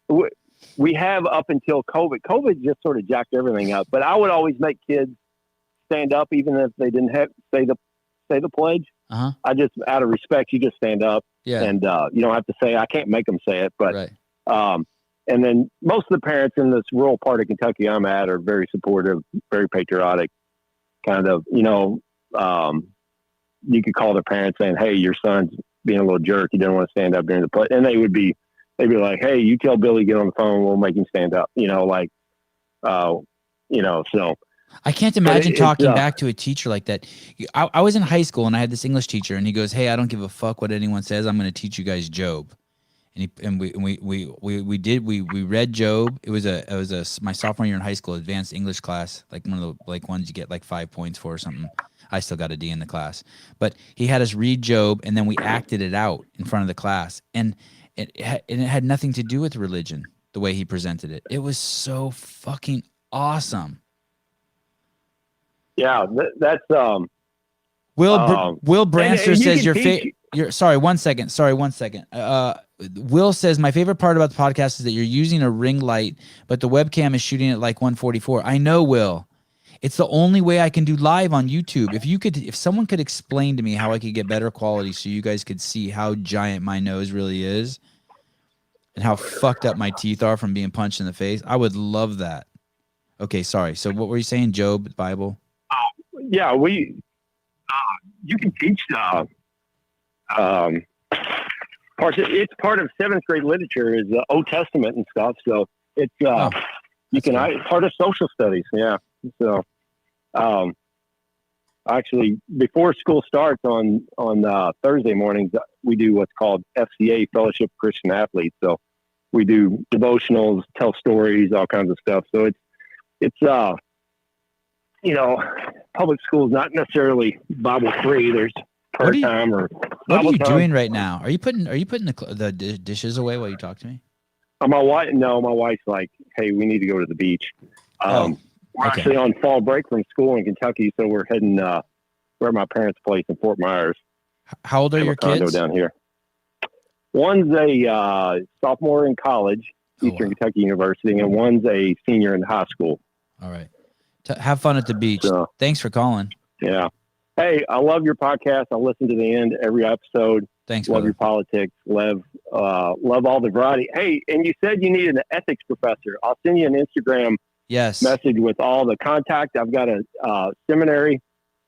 We have up until COVID. COVID just sort of jacked everything up. But I would always make kids stand up, even if they didn't have say the pledge. I just, out of respect, you just stand up. Yeah. And you don't have to say. I can't make them say it, but and then most of the parents in this rural part of Kentucky I'm at are very supportive, very patriotic, kind of. You could call their parents saying, "Hey, your son's being a little jerk. He didn't want to stand up during the play," and they'd be like, "Hey, you tell Billy get on the phone. We'll make him stand up." So I can't imagine talking back to a teacher like that. I was in high school and I had this English teacher, and he goes, "Hey, I don't give a fuck what anyone says. I'm going to teach you guys Job." And we read Job. It was my sophomore year in high school, advanced English class, like one of the ones you get like 5 points for or something. I still got a D in the class, but he had us read Job, and then we acted it out in front of the class, and it had nothing to do with religion. The way he presented it, it was so fucking awesome. Yeah, that's Will Branster says your favorite. Sorry, one second. Will says my favorite part about the podcast is that you're using a ring light, but the webcam is shooting at like 144. I know, Will. It's the only way I can do live on YouTube. If someone could explain to me how I could get better quality so you guys could see how giant my nose really is and how fucked up my teeth are from being punched in the face, I would love that. Okay, sorry. So what were you saying, Job, Bible? Yeah, you can teach parts. It's part of 7th grade literature is the Old Testament and stuff. So it's part of social studies. Yeah. So actually, before school starts on Thursday mornings, we do what's called FCA, Fellowship of Christian Athletes. So we do devotionals, tell stories, all kinds of stuff. So it's public school is not necessarily Bible free. There's prayer time or what are you doing right now? Are you putting the dishes away while you talk to me? My wife's like, "Hey, we need to go to the beach." We're actually on fall break from school in Kentucky, so we're heading we're at my parents' place in Fort Myers. How old are your condo kids? Down here. One's a sophomore in college, Eastern Kentucky University, and one's a senior in high school. All right. Have fun at the beach. So, thanks for calling. Yeah. Hey, I love your podcast. I listen to the end every episode. Thanks, love brother. your politics. Love all the variety. Hey, and you said you needed an ethics professor. I'll send you an Instagram message with all the contact. I've got a seminary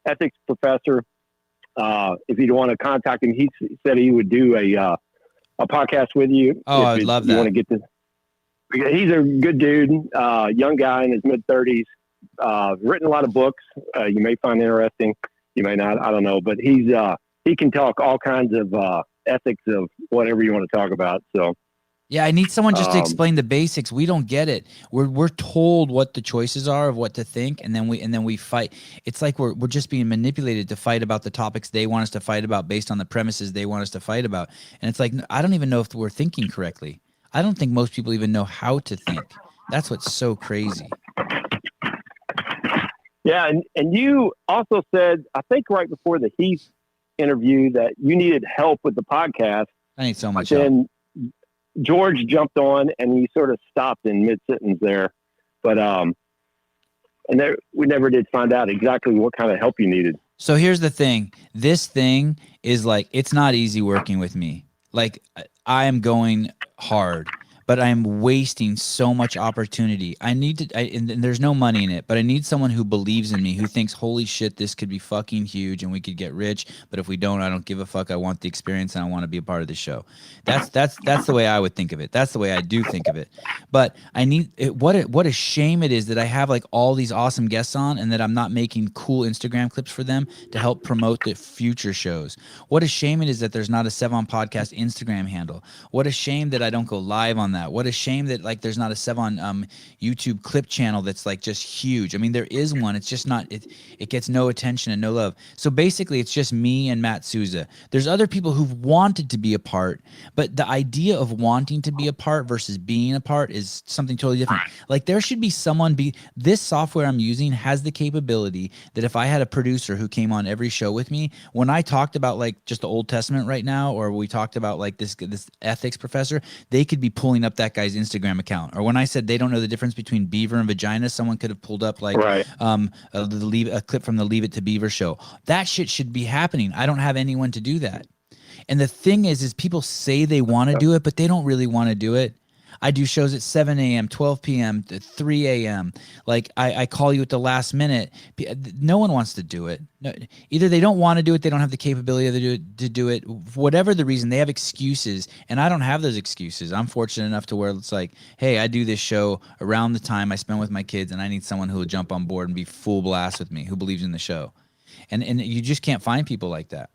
ethics professor. If you'd want to contact him, he said he would do a podcast with you. Oh, I'd love that. You want to get this? He's a good dude, young guy in his mid-30s. Written a lot of books. You may find interesting. You may not. I don't know. But he can talk all kinds of ethics of whatever you want to talk about. So. Yeah, I need someone just to explain the basics. We don't get it. We're told what the choices are of what to think, and then we fight. It's like we're just being manipulated to fight about the topics they want us to fight about based on the premises they want us to fight about. And it's like, I don't even know if we're thinking correctly. I don't think most people even know how to think. That's what's so crazy. Yeah, and you also said, I think right before the Heath interview, that you needed help with the podcast. I need so much help. And George jumped on, and he sort of stopped in mid-sentence there. But we never did find out exactly what kind of help you needed. So here's the thing. This thing is like, it's not easy working with me. Like, I am going hard, but I am wasting so much opportunity. And there's no money in it, but I need someone who believes in me, who thinks, holy shit, this could be fucking huge and we could get rich. But if we don't, I don't give a fuck. I want the experience and I want to be a part of the show. That's the way I would think of it. That's the way I do think of it. But I need it. What a shame it is that I have like all these awesome guests on and that I'm not making cool Instagram clips for them to help promote the future shows. What a shame it is that there's not a Sevan Podcast Instagram handle. What a shame that I don't go live on that. What a shame that like there's not a Sevan YouTube clip channel that's like just huge. I mean, there is one. It's just not. It gets no attention and no love. So basically, it's just me and Matt Souza. There's other people who've wanted to be a part, but the idea of wanting to be a part versus being a part is something totally different. Like there should be someone. This software I'm using has the capability that if I had a producer who came on every show with me, when I talked about like just the Old Testament right now, or we talked about like this ethics professor, they could be pulling up that guy's Instagram account. Or when I said they don't know the difference between beaver and vagina, someone could have pulled up like a clip from the Leave It to Beaver show. That shit should be happening. I don't have anyone to do that. And the thing is people say they want to do it, but they don't really want to do it. I do shows at 7 a.m., 12 p.m., 3 a.m. Like I call you at the last minute. No one wants to do it. No, either they don't want to do it, they don't have the capability to do it. Whatever the reason, they have excuses, and I don't have those excuses. I'm fortunate enough to where it's like, hey, I do this show around the time I spend with my kids, and I need someone who will jump on board and be full blast with me, who believes in the show. And you just can't find people like that.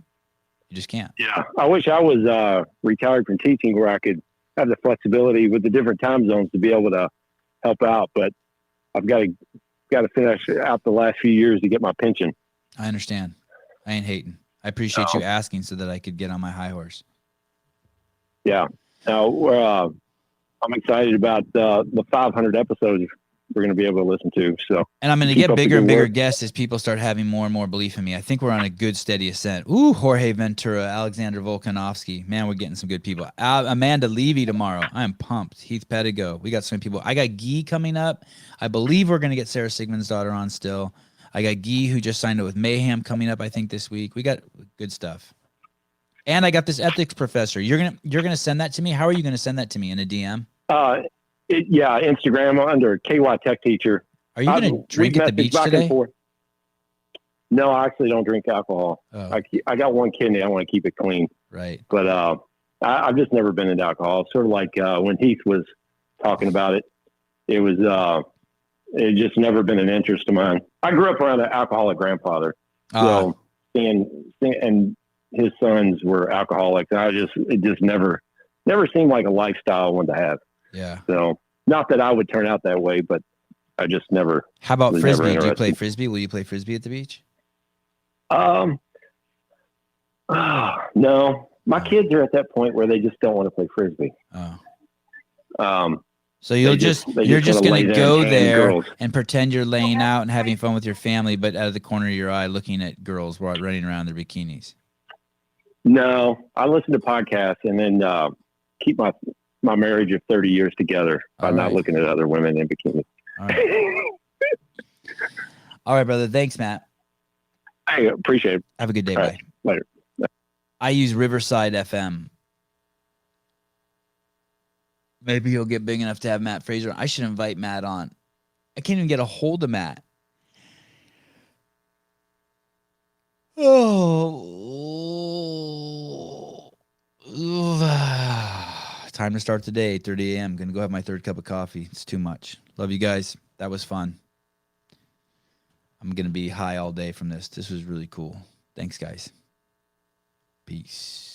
You just can't. Yeah, I wish I was retired from teaching where I could have the flexibility with the different time zones to be able to help out, but I've got to finish out the last few years to get my pension. I understand. I ain't hating. I appreciate you asking so that I could get on my high horse. Yeah. Now I'm excited about the 500 episodes we're going to be able to listen to. So, and I'm going to get bigger and bigger guests as people start having more and more belief in me. I think we're on a good, steady ascent. Ooh, Jorge Ventura, Alexander Volkanovsky. Man, we're getting some good people. Amanda Levy tomorrow. I'm pumped. Heath Pedigo. We got some people. I got Guy coming up. I believe we're going to get Sarah Sigmund's daughter on still. I got Guy, who just signed up with Mayhem, coming up, I think, this week. We got good stuff. And I got this ethics professor. You're gonna send that to me? How are you going to send that to me? In a DM? Instagram under KY Tech Teacher. Are you going to drink at the beach today? No, I actually don't drink alcohol. Oh. I got one kidney. I want to keep it clean. Right. But I've just never been into alcohol. Sort of like when Heath was talking about it, it just never been an interest of mine. I grew up around an alcoholic grandfather. So and his sons were alcoholics. It just never seemed like a lifestyle I wanted to have. Yeah. So not that I would turn out that way, but I just never. How about Frisbee? Do you play Frisbee? Will you play Frisbee at the beach? No, my kids are at that point where they just don't want to play Frisbee. Oh. So you're wanna just lay going to there go and there girls. and pretend you're laying out and having fun with your family, but out of the corner of your eye, looking at girls running around in their bikinis. No, I listen to podcasts and then keep my marriage of 30 years together by not looking at other women in bikinis. All right. All right, brother. Thanks, Matt. I appreciate it. Have a good day. All Bye. right. Later. I use Riverside FM. Maybe he'll get big enough to have Matt Fraser. I should invite Matt on. I can't even get a hold of Matt. Oh. Time to start the day, 8:30 a.m. Going to go have my third cup of coffee. It's too much. Love you guys. That was fun. I'm going to be high all day from this. This was really cool. Thanks, guys. Peace.